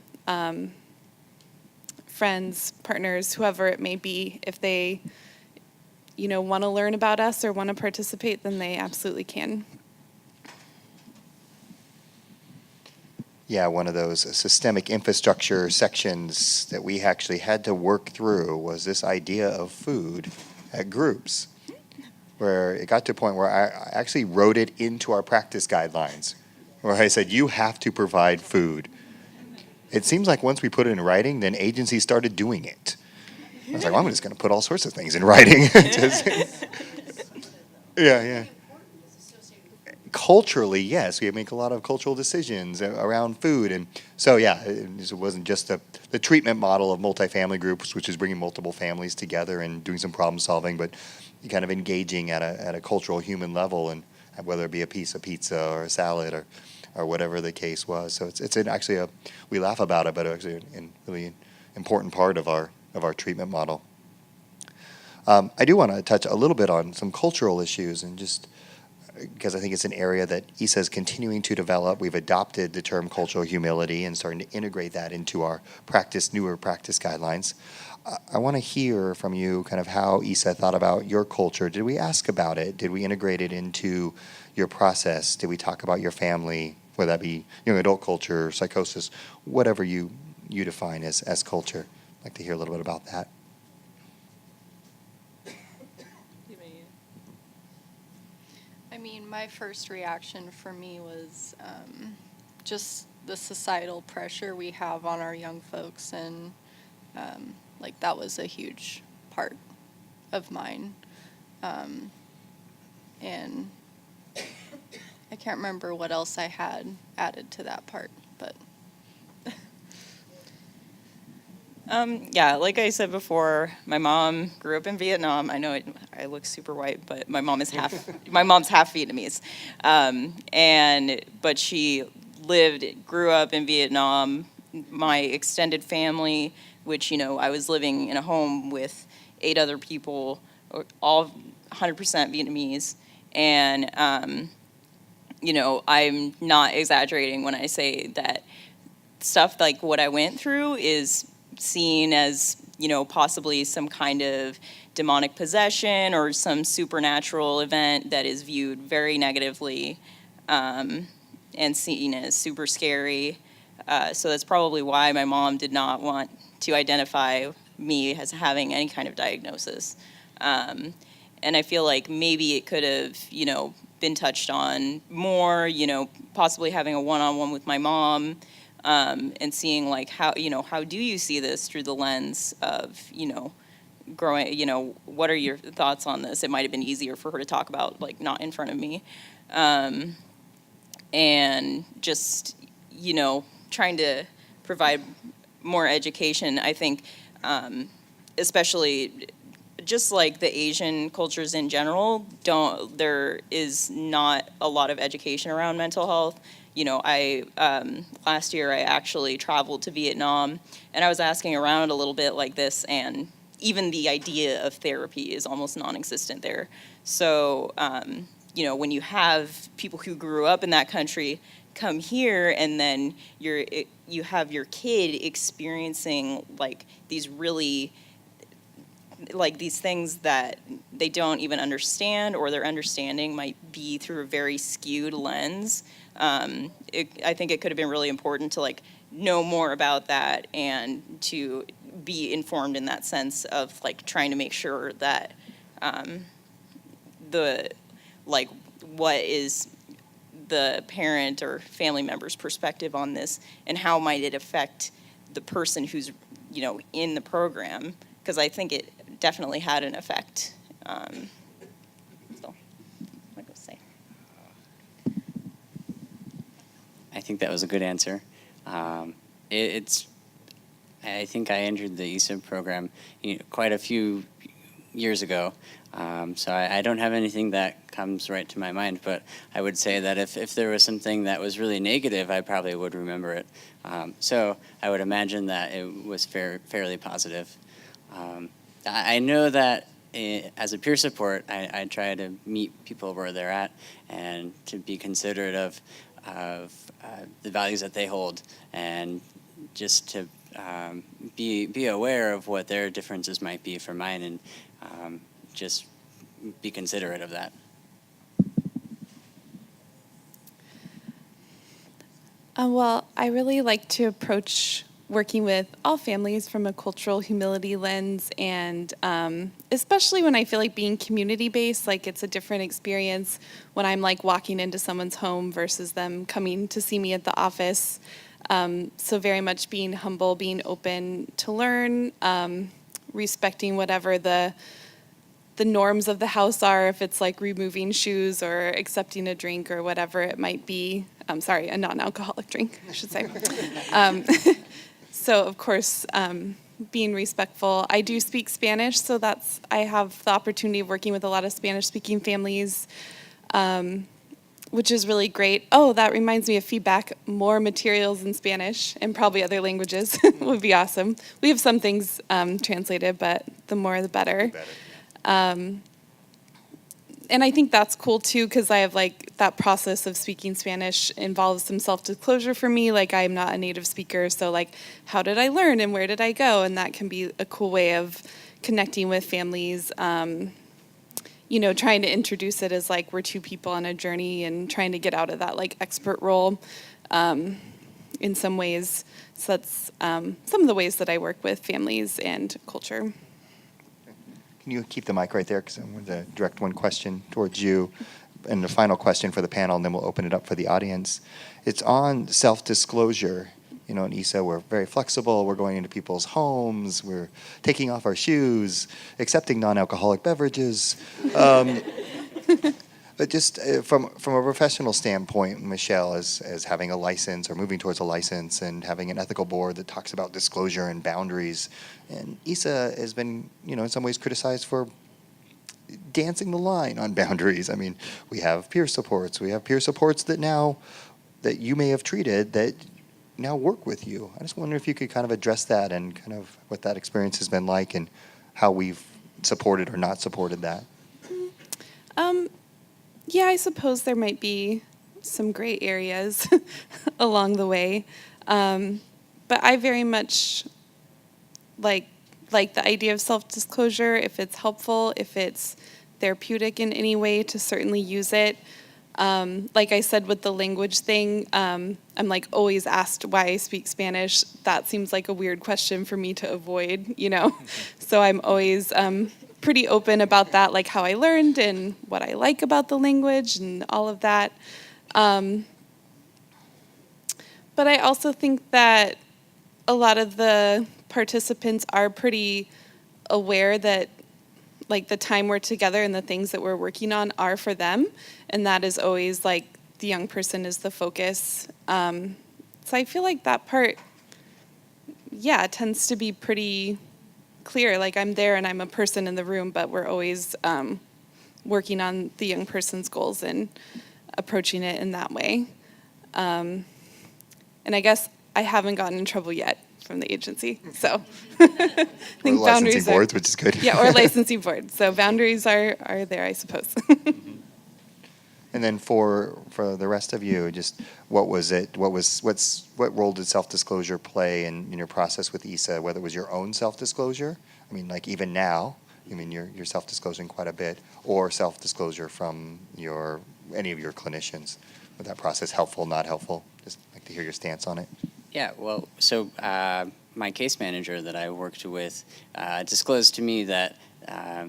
friends, partners, whoever it may be, if they, you know, want to learn about us or want to participate, then they absolutely can. Yeah, one of those systemic infrastructure sections that we actually had to work through was this idea of food at groups, where it got to a point where I actually wrote it into our practice guidelines, where I said, you have to provide food. It seems like once we put it in writing, then agencies started doing it. I was like, well, I'm just going to put all sorts of things in writing. Yeah. Culturally, yes, we make a lot of cultural decisions around food. And so, yeah, it wasn't just the treatment model of multifamily groups, which is bringing multiple families together and doing some problem solving, but kind of engaging at a cultural human level, and whether it be a piece of pizza or a salad or whatever the case was. So it's actually we laugh about it, but actually a really important part of our treatment model. I do want to touch a little bit on some cultural issues, and just because I think it's an area that EASA is continuing to develop. We've adopted the term cultural humility and starting to integrate that into our newer practice guidelines. I want to hear from you kind of how EASA thought about your culture. Did we ask about it? Did we integrate it into your process? Did we talk about your family, whether that be young adult culture, psychosis, whatever you define as culture? I'd like to hear a little bit about that. I mean, my first reaction for me was just the societal pressure we have on our young folks, and like that was a huge part of mine. And I can't remember what else I had added to that part, but. Yeah, like I said before, my mom grew up in Vietnam. I know I look super white, but my mom's half Vietnamese. But she grew up in Vietnam. My extended family, which, you know, I was living in a home with 8 other people, all 100% Vietnamese. And, you know, I'm not exaggerating when I say that stuff like what I went through is seen as, you know, possibly some kind of demonic possession or some supernatural event that is viewed very negatively and seen as super scary. So that's probably why my mom did not want to identify me as having any kind of diagnosis. And I feel like maybe it could have, you know, been touched on more, you know, possibly having a one-on-one with my mom, and seeing like how do you see this through the lens of, you know, growing, you know, what are your thoughts on this? It might have been easier for her to talk about, like, not in front of me. And just, you know, trying to provide more education. I think, especially just like the Asian cultures in general, there is not a lot of education around mental health. You know, last year I actually traveled to Vietnam, and I was asking around a little bit like this, and even the idea of therapy is almost non-existent there. So, you know, when you have people who grew up in that country come here, and then you have your kid experiencing like these really, like these things that they don't even understand, or their understanding might be through a very skewed lens. I think it could have been really important to like know more about that and to be informed in that sense of like trying to make sure that what is the parent or family member's perspective on this, and how might it affect the person who's, in the program, because I think it definitely had an effect. So, what do I say? I think that was a good answer. I think I entered the EASA program quite a few years ago, so I don't have anything that comes right to my mind, but I would say that if there was something that was really negative, I probably would remember it. So I would imagine that it was fairly positive. I know that as a peer support, I try to meet people where they're at and to be considerate of the values that they hold, and just to be aware of what their differences might be from mine, and just be considerate of that. Well, I really like to approach working with all families from a cultural humility lens, and especially when I feel like being community-based, like it's a different experience when I'm like walking into someone's home versus them coming to see me at the office. So very much being humble, being open to learn, respecting whatever the norms of the house are, if it's like removing shoes or accepting a drink or whatever it might be. Sorry, a non-alcoholic drink, I should say. So of course, being respectful. I do speak Spanish, so I have the opportunity of working with a lot of Spanish-speaking families, which is really great. Oh, that reminds me of feedback. More materials in Spanish and probably other languages would be awesome. We have some things translated, but the more the better. And I think that's cool too, because I have like that process of speaking Spanish involves some self-disclosure for me. Like I'm not a native speaker, so like how did I learn and where did I go? And that can be a cool way of connecting with families. Trying to introduce it as like we're two people on a journey and trying to get out of that like expert role in some ways. So that's some of the ways that I work with families and culture. Can you keep the mic right there? Because I want to direct one question towards you. And the final question for the panel, and then we'll open it up for the audience. It's on self-disclosure. In EASA, we're very flexible. We're going into people's homes. We're taking off our shoes, accepting non-alcoholic beverages. But just from a professional standpoint, Michelle, as having a license or moving towards a license and having an ethical board that talks about disclosure and boundaries, and EASA has been, in some ways criticized for dancing the line on boundaries. I mean, we have peer supports. We have peer supports that you may have treated that now work with you. I just wonder if you could kind of address that and kind of what that experience has been like and how we've supported or not supported that. Yeah, I suppose there might be some gray areas along the way. But I very much like the idea of self-disclosure, if it's helpful, if it's therapeutic in any way, to certainly use it. Like I said with the language thing, I'm like always asked why I speak Spanish. That seems like a weird question for me to avoid, So I'm always pretty open about that, like how I learned and what I like about the language and all of that. But I also think that a lot of the participants are pretty aware that like the time we're together and the things that we're working on are for them. And that is always like the young person is the focus. So I feel like that part, tends to be pretty clear. Like I'm there and I'm a person in the room, but we're always working on the young person's goals and approaching it in that way. And I guess I haven't gotten in trouble yet from the agency. So I think or boundaries licensing boards, which is good. or licensing boards. So boundaries are there, I suppose. And then for the rest of you, just what was it? What role did self-disclosure play in your process with EASA? Whether it was your own self-disclosure, I mean, like even now, you're self-disclosing quite a bit, or self-disclosure from any of your clinicians. Was that process helpful, not helpful? Just like to hear your stance on it. Yeah, well, so my case manager that I worked with disclosed to me that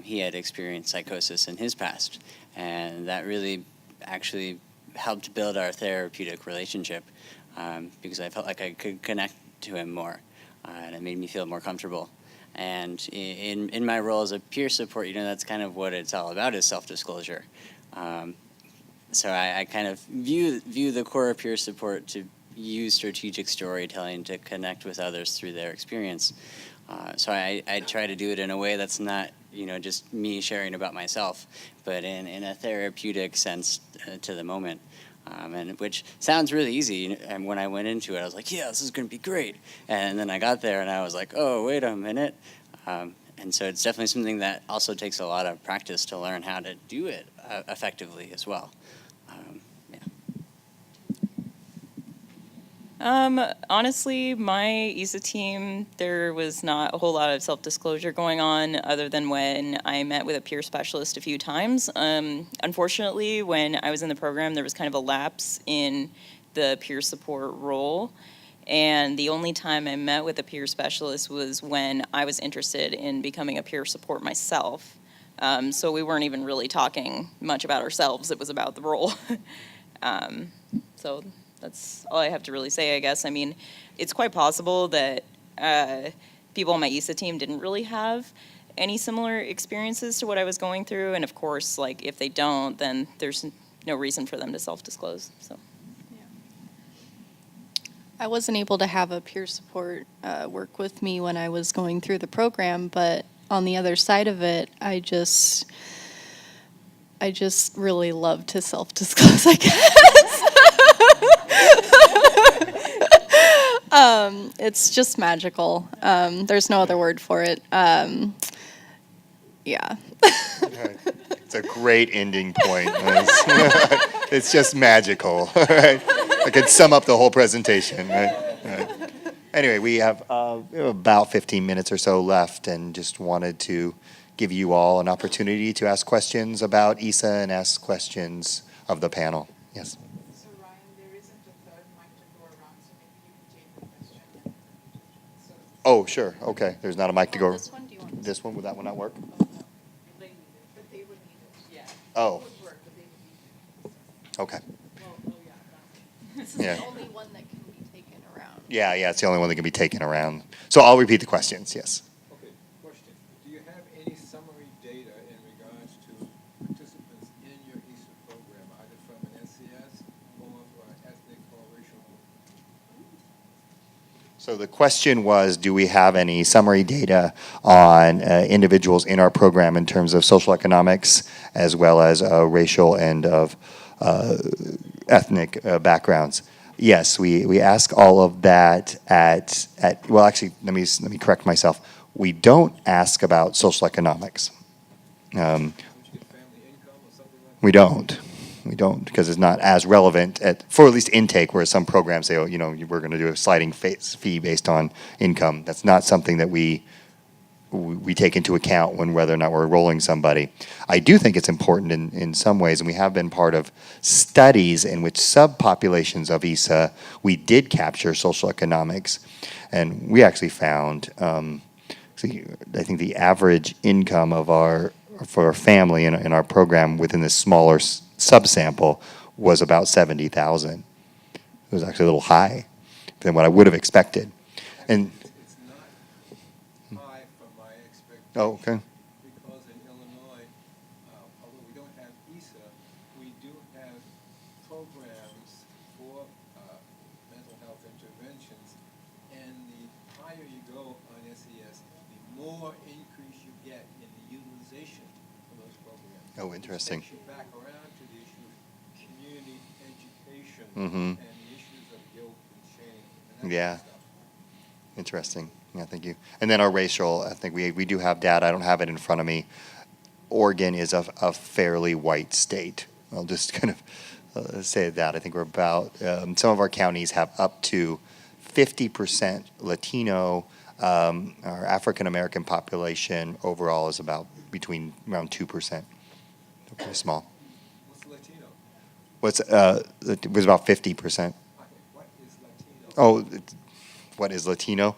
he had experienced psychosis in his past, and that really actually helped build our therapeutic relationship because I felt like I could connect to him more, and it made me feel more comfortable. And in my role as a peer support, that's kind of what it's all about, is self-disclosure. So I kind of view the core of peer support to use strategic storytelling to connect with others through their experience. So I try to do it in a way that's not, just me sharing about myself, but in a therapeutic sense to the moment. And which sounds really easy. And when I went into it, I was like, yeah, this is going to be great. And then I got there and I was like, oh, wait a minute. And so it's definitely something that also takes a lot of practice to learn how to do it effectively as well. Honestly, my EASA team, there was not a whole lot of self-disclosure going on other than when I met with a peer specialist a few times. Unfortunately, when I was in the program, there was kind of a lapse in the peer support role. And the only time I met with a peer specialist was when I was interested in becoming a peer support myself. So we weren't even really talking much about ourselves. It was about the role. So that's all I have to really say, I guess. I mean, it's quite possible that people on my EASA team didn't really have any similar experiences to what I was going through. And of course, like, if they don't, then there's no reason for them to self-disclose. So. I wasn't able to have a peer support work with me when I was going through the program, but on the other side of it, I just really love to self-disclose, I guess. It's just magical. There's no other word for it. Yeah. It's a great ending point. It's just magical. Right? I could sum up the whole presentation. Right? Anyway, we have about 15 minutes or so left, and just wanted to give you all an opportunity to ask questions about EASA and ask questions of the panel. Yes. So Ryan, there isn't a third mic to go around, so maybe you can take the question. Oh, sure. Okay. There's not a mic to go. This one, do you want This one, would that one not work? But they would need it. Yeah. Oh, It would work, but they would need it. okay. This is Yeah. the only one that can be taken around. Yeah, it's the only one that can be taken around. So I'll repeat the questions, yes. Okay, question. Do you have any summary data in regards to participants in your EASA program, either from an SCS or for an ethnic or racial group? So the question was, do we have any summary data on individuals in our program in terms of social economics, as well as racial and of ethnic backgrounds? Yes, we ask all of that at well, actually, let me correct myself. We don't ask about social economics. Don't you get family income or something like that? We don't, because it's not as relevant for at least intake, where some programs say, oh, we're going to do a sliding fee based on income. That's not something that we take into account when whether or not we're enrolling somebody. I do think it's important in some ways, and we have been part of studies in which subpopulations of EASA, we did capture social economics, and we actually found, I think the average income for a family in our program within this smaller subsample was about $70,000. It was actually a little high than what I would have expected. And It's not high from my expectations. oh, okay. Because in Illinois, although we don't have EASA, we do have programs for mental health interventions. And the higher you go on SES, the more increase you get in the utilization of those programs. Oh, interesting. Which takes you back around to the issue of community education Mhm. and the issues of guilt and shame and that Yeah. kind of stuff. Interesting. Yeah, thank you. And then our racial, I think we do have data. I don't have it in front of me. Oregon is a fairly white state. I'll just kind of say that. I think we're about, some of our counties have up to 50% Latino. Our African-American population overall is about around 2%. So pretty small. What's Latino? It was about 50%. Okay, what is Latino? Oh, what is Latino?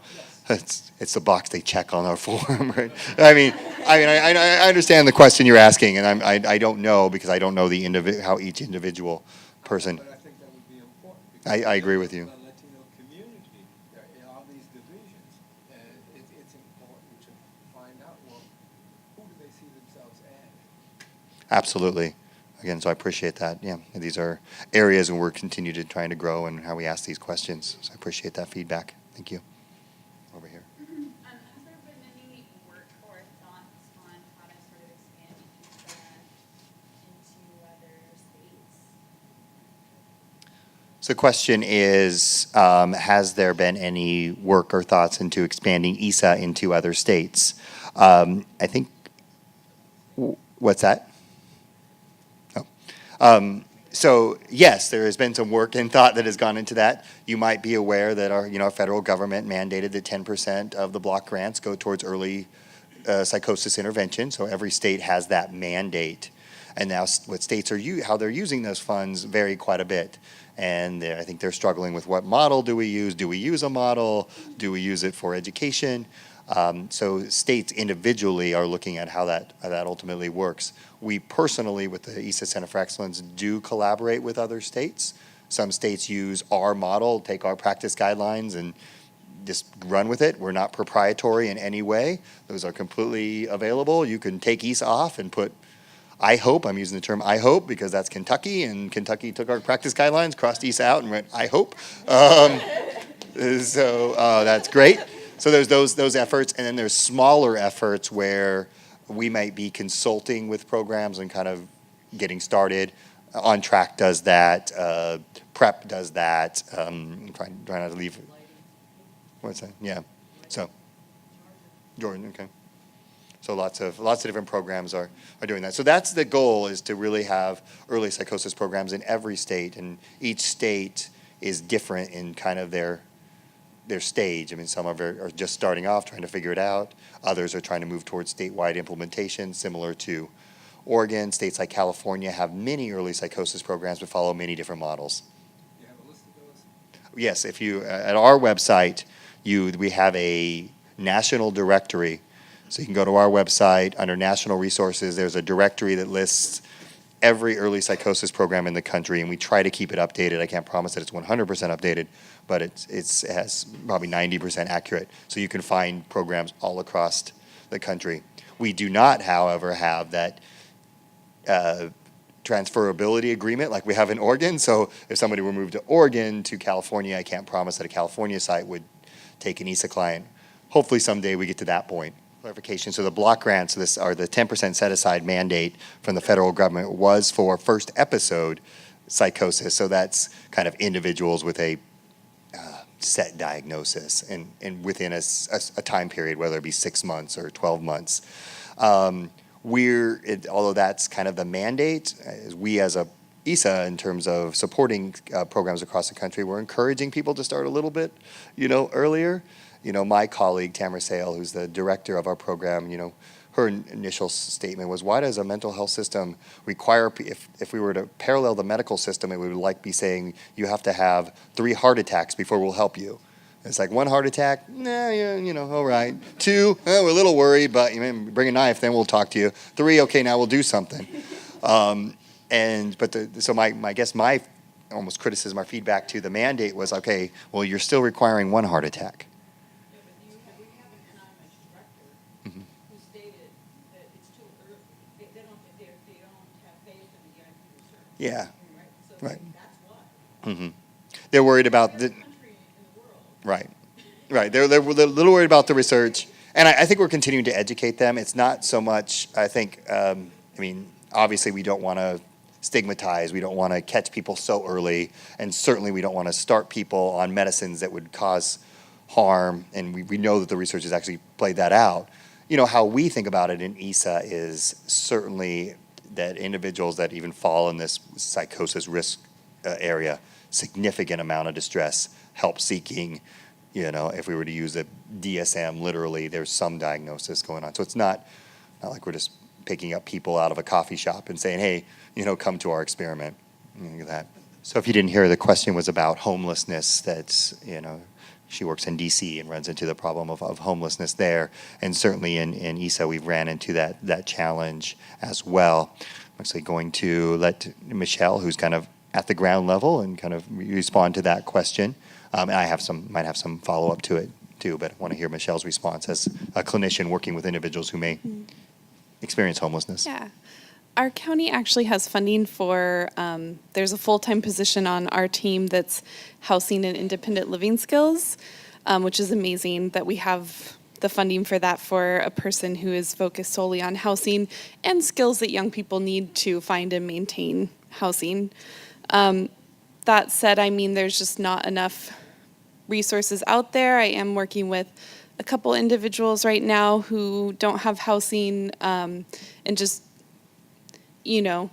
It's the box they check on our form, right? I understand the question you're asking, and I don't know because I don't know how each individual person. But I think that would be important. I agree with you. The Latino community, in all these divisions, it's important to find out, well, who do they see themselves as? Absolutely. Again, so I appreciate that. Yeah, these are areas where we're continuing to trying to grow and how we ask these questions. So I appreciate that feedback. Thank you. Over here. Has there been any work or thoughts on how to sort of expand EASA into other states? So the question is, has there been any work or thoughts into expanding EASA into other states? I think, what's that? So yes, there has been some work and thought that has gone into that. You might be aware that our federal government mandated that 10% of the block grants go towards early psychosis intervention. So every state has that mandate, and now what states how they're using those funds vary quite a bit. And I think they're struggling with what model do we use? Do we use a model? Do we use it for education? So states individually are looking at how that ultimately works. We personally, with the EASA Center for Excellence, do collaborate with other states. Some states use our model, take our practice guidelines, and just run with it. We're not proprietary in any way. Those are completely available. You can take EASA off and put I hope. I'm using the term I hope because that's Kentucky, and Kentucky took our practice guidelines, crossed EASA out, and went I hope. So that's great. So there's those efforts, and then there's smaller efforts where we might be consulting with programs and kind of getting started. On Track does that. Prep does that. Trying not to leave. What's that? Yeah. So Jordan, okay. So lots of different programs are doing that. So that's the goal, is to really have early psychosis programs in every state, and each state is different in kind of their stage. I mean, some are just starting off, trying to figure it out. Others are trying to move towards statewide implementation, similar to Oregon. States like California have many early psychosis programs, but follow many different models. You have a list of those? Yes, if you at our website, we have a national directory. So you can go to our website under National Resources. There's a directory that lists every early psychosis program in the country, and we try to keep it updated. I can't promise that it's 100% updated, but it has probably 90% accurate. So you can find programs all across the country. We do not, however, have that transferability agreement like we have in Oregon. So if somebody were moved to Oregon to California, I can't promise that a California site would take an EASA client. Hopefully someday we get to that point. Clarification. So the block grants, this are the 10% set aside mandate from the federal government, was for first episode psychosis. So that's kind of individuals with a set diagnosis and within a time period, whether it be 6 months or 12 months. Although that's kind of the mandate, we as a EASA, in terms of supporting programs across the country, we're encouraging people to start a little bit, earlier. My colleague, Tamara Sale, who's the director of our program, her initial statement was, why does a mental health system require, if we were to parallel the medical system, it would be saying you have to have 3 heart attacks before we'll help you. It's like 1 heart attack, nah, all right. 2, we're a little worried, but bring a knife, then we'll talk to you. 3, okay, now we'll do something. So I guess my almost criticism or feedback to the mandate was, okay, well, you're still requiring 1 heart attack. We have an NIMH director who stated that it's too early. They don't have faith in the IP research. Yeah. Right. So Right. that's why. Mm-hmm. They're worried about Every the country in the world. right. They're a little worried about the research, and I think we're continuing to educate them. It's not so much. I think. Obviously, we don't want to stigmatize. We don't want to catch people so early, and certainly we don't want to start people on medicines that would cause harm. And we know that the research has actually played that out. How we think about it in EASA is certainly that individuals that even fall in this psychosis risk area, significant amount of distress, help seeking. If we were to use a DSM, literally, there's some diagnosis going on. So it's not like we're just picking up people out of a coffee shop and saying, hey, come to our experiment. Look at that. So if you didn't hear, the question was about homelessness. That's, she works in DC and runs into the problem of homelessness there. And certainly in EASA, we've ran into that challenge as well. I'm actually going to let Michelle, who's kind of at the ground level, and kind of respond to that question. And I might have some follow-up to it too, but I want to hear Michelle's response as a clinician working with individuals who may experience homelessness. Yeah. Our county actually has funding for, there's a full-time position on our team that's housing and independent living skills, which is amazing that we have the funding for that for a person who is focused solely on housing and skills that young people need to find and maintain housing. That said, I mean, there's just not enough resources out there. I am working with a couple individuals right now who don't have housing, and just, you know,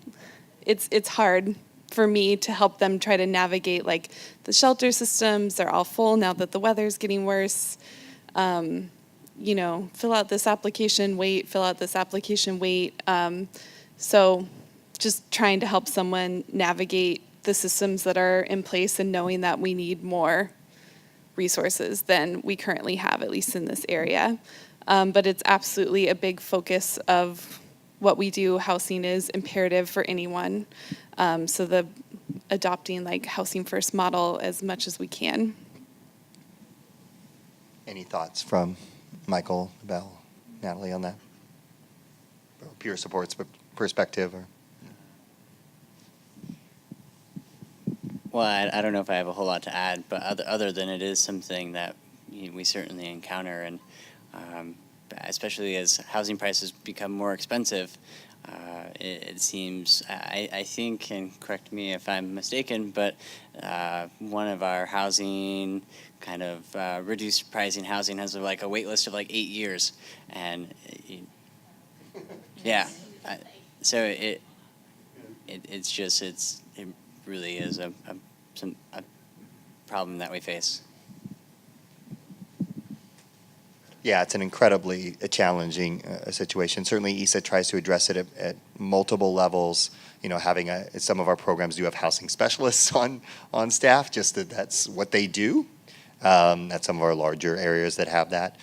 it's hard for me to help them try to navigate like the shelter systems. They're all full now that the weather's getting worse. You know, fill out this application, wait, fill out this application, wait. So just trying to help someone navigate the systems that are in place and knowing that we need more resources than we currently have, at least in this area. But it's absolutely a big focus of what we do. Housing is imperative for anyone. So the adopting like housing first model as much as we can. Any thoughts from Michael, Bell, Natalie on that? Or peer supports perspective? Or? Well, I don't know if I have a whole lot to add, but other than it is something that we certainly encounter, and especially as housing prices become more expensive, it seems, I think, and correct me if I'm mistaken, but one of our housing kind of reduced pricing housing has like a wait list of like 8 years, and yeah, so it really is a problem that we face. Yeah, it's an incredibly challenging situation. Certainly, EASA tries to address it at multiple levels. You know, having some of our programs do have housing specialists on staff, just that's what they do. At some of our larger areas that have that.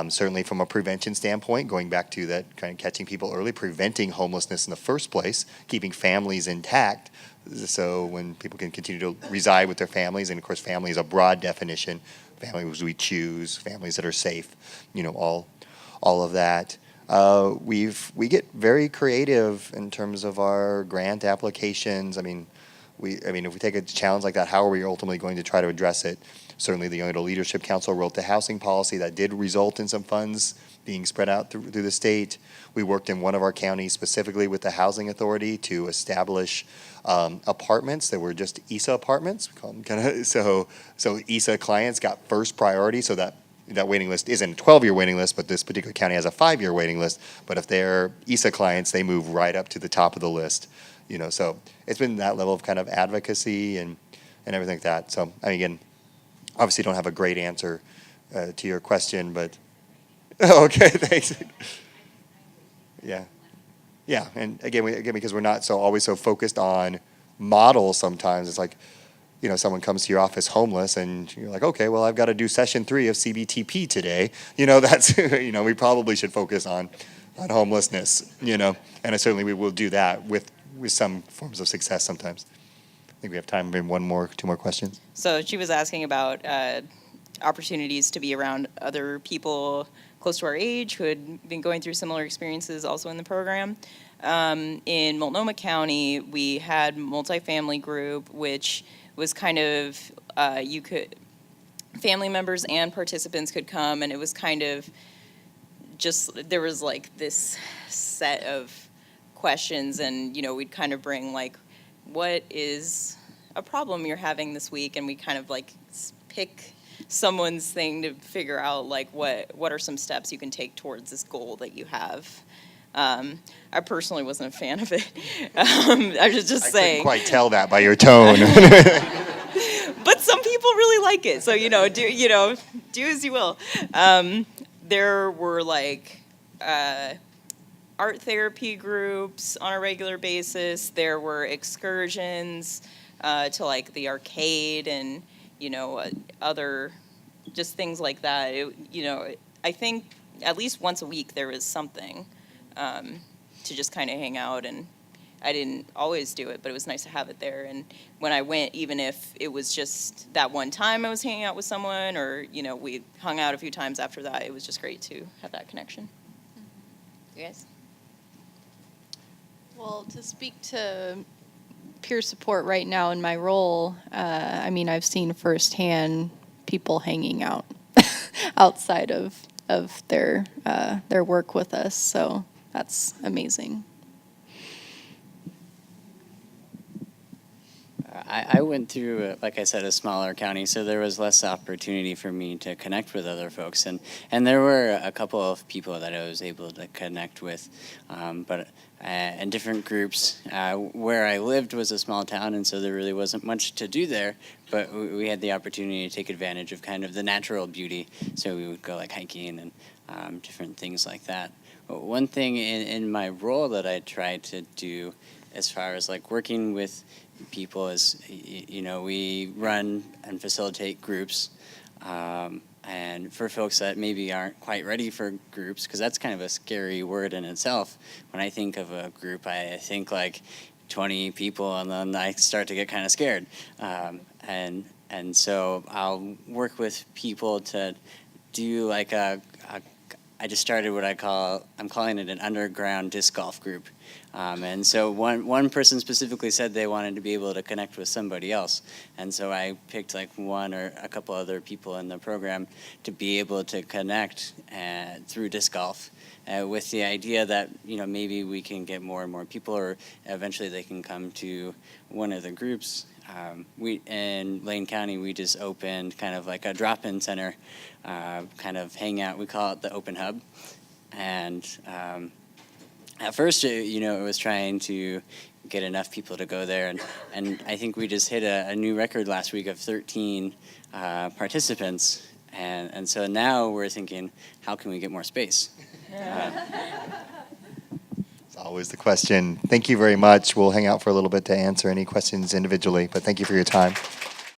Certainly, from a prevention standpoint, going back to that kind of catching people early, preventing homelessness in the first place, keeping families intact. So when people can continue to reside with their families, and of course, family is a broad definition. Families we choose, families that are safe, you know, all of that. We get very creative in terms of our grant applications. I mean, if we take a challenge like that, how are we ultimately going to try to address it? Certainly, the Young Adult Leadership Council wrote the housing policy that did result in some funds being spread out through the state. We worked in one of our counties specifically with the Housing Authority to establish apartments that were just EASA apartments. We call them kind of so EASA clients got first priority, so that waiting list isn't a 12-year waiting list, but this particular county has a 5-year waiting list. But if they're EASA clients, they move right up to the top of the list. You know, so it's been that level of kind of advocacy and everything like that. So I mean, again, obviously don't have a great answer to your question, but okay, thanks. Yeah, and again, because we're not always so focused on models. Sometimes it's like, you know, someone comes to your office homeless, and you're like, okay, well, I've got to do session 3 of CBTP today. You know, that's you know, we probably should focus on homelessness. You know, and certainly we will do that with some forms of success sometimes. I think we have time for 2 more questions. So she was asking about opportunities to be around other people close to our age who had been going through similar experiences also in the program. In Multnomah County, we had multifamily group, which was kind of, family members and participants could come, and it was kind of just, there was like this set of questions, and, you know, we'd kind of bring like, what is a problem you're having this week? And we kind of like pick someone's thing to figure out like what are some steps you can take towards this goal that you have. I personally wasn't a fan of it. I was just saying. I couldn't quite tell that by your tone. But some people really like it, so do as you will. There were like art therapy groups on a regular basis. There were excursions to like the arcade and other just things like that. I think at least once a week there was something to just kind of hang out, and I didn't always do it, but it was nice to have it there. And when I went, even if it was just that one time I was hanging out with someone, or we hung out a few times after that, it was just great to have that connection. You guys? Well, to speak to peer support right now in my role, I've seen firsthand people hanging out outside of their work with us, so that's amazing. I went through, like I said, a smaller county, so there was less opportunity for me to connect with other folks. And there were a couple of people that I was able to connect with, but in different groups. Where I lived was a small town, and so there really wasn't much to do there, but we had the opportunity to take advantage of kind of the natural beauty. So we would go like hiking and different things like that. But one thing in my role that I tried to do as far as like working with people is, we run and facilitate groups, and for folks that maybe aren't quite ready for groups, because that's kind of a scary word in itself. When I think of a group, I think like 20 people, and then I start to get kind of scared. And so I'll work with people to do like I just started what I'm calling it an underground disc golf group. And so one person specifically said they wanted to be able to connect with somebody else. And so I picked like one or a couple other people in the program to be able to connect through disc golf, with the idea that, maybe we can get more and more people, or eventually they can come to one of the groups. We in Lane County, we just opened kind of like a drop-in center, kind of hangout. We call it the Open Hub. And at first, it was trying to get enough people to go there. And I think we just hit a new record last week of 13 participants. And so now we're thinking, how can we get more space? It's always the question. Thank you very much. We'll hang out for a little bit to answer any questions individually, but thank you for your time.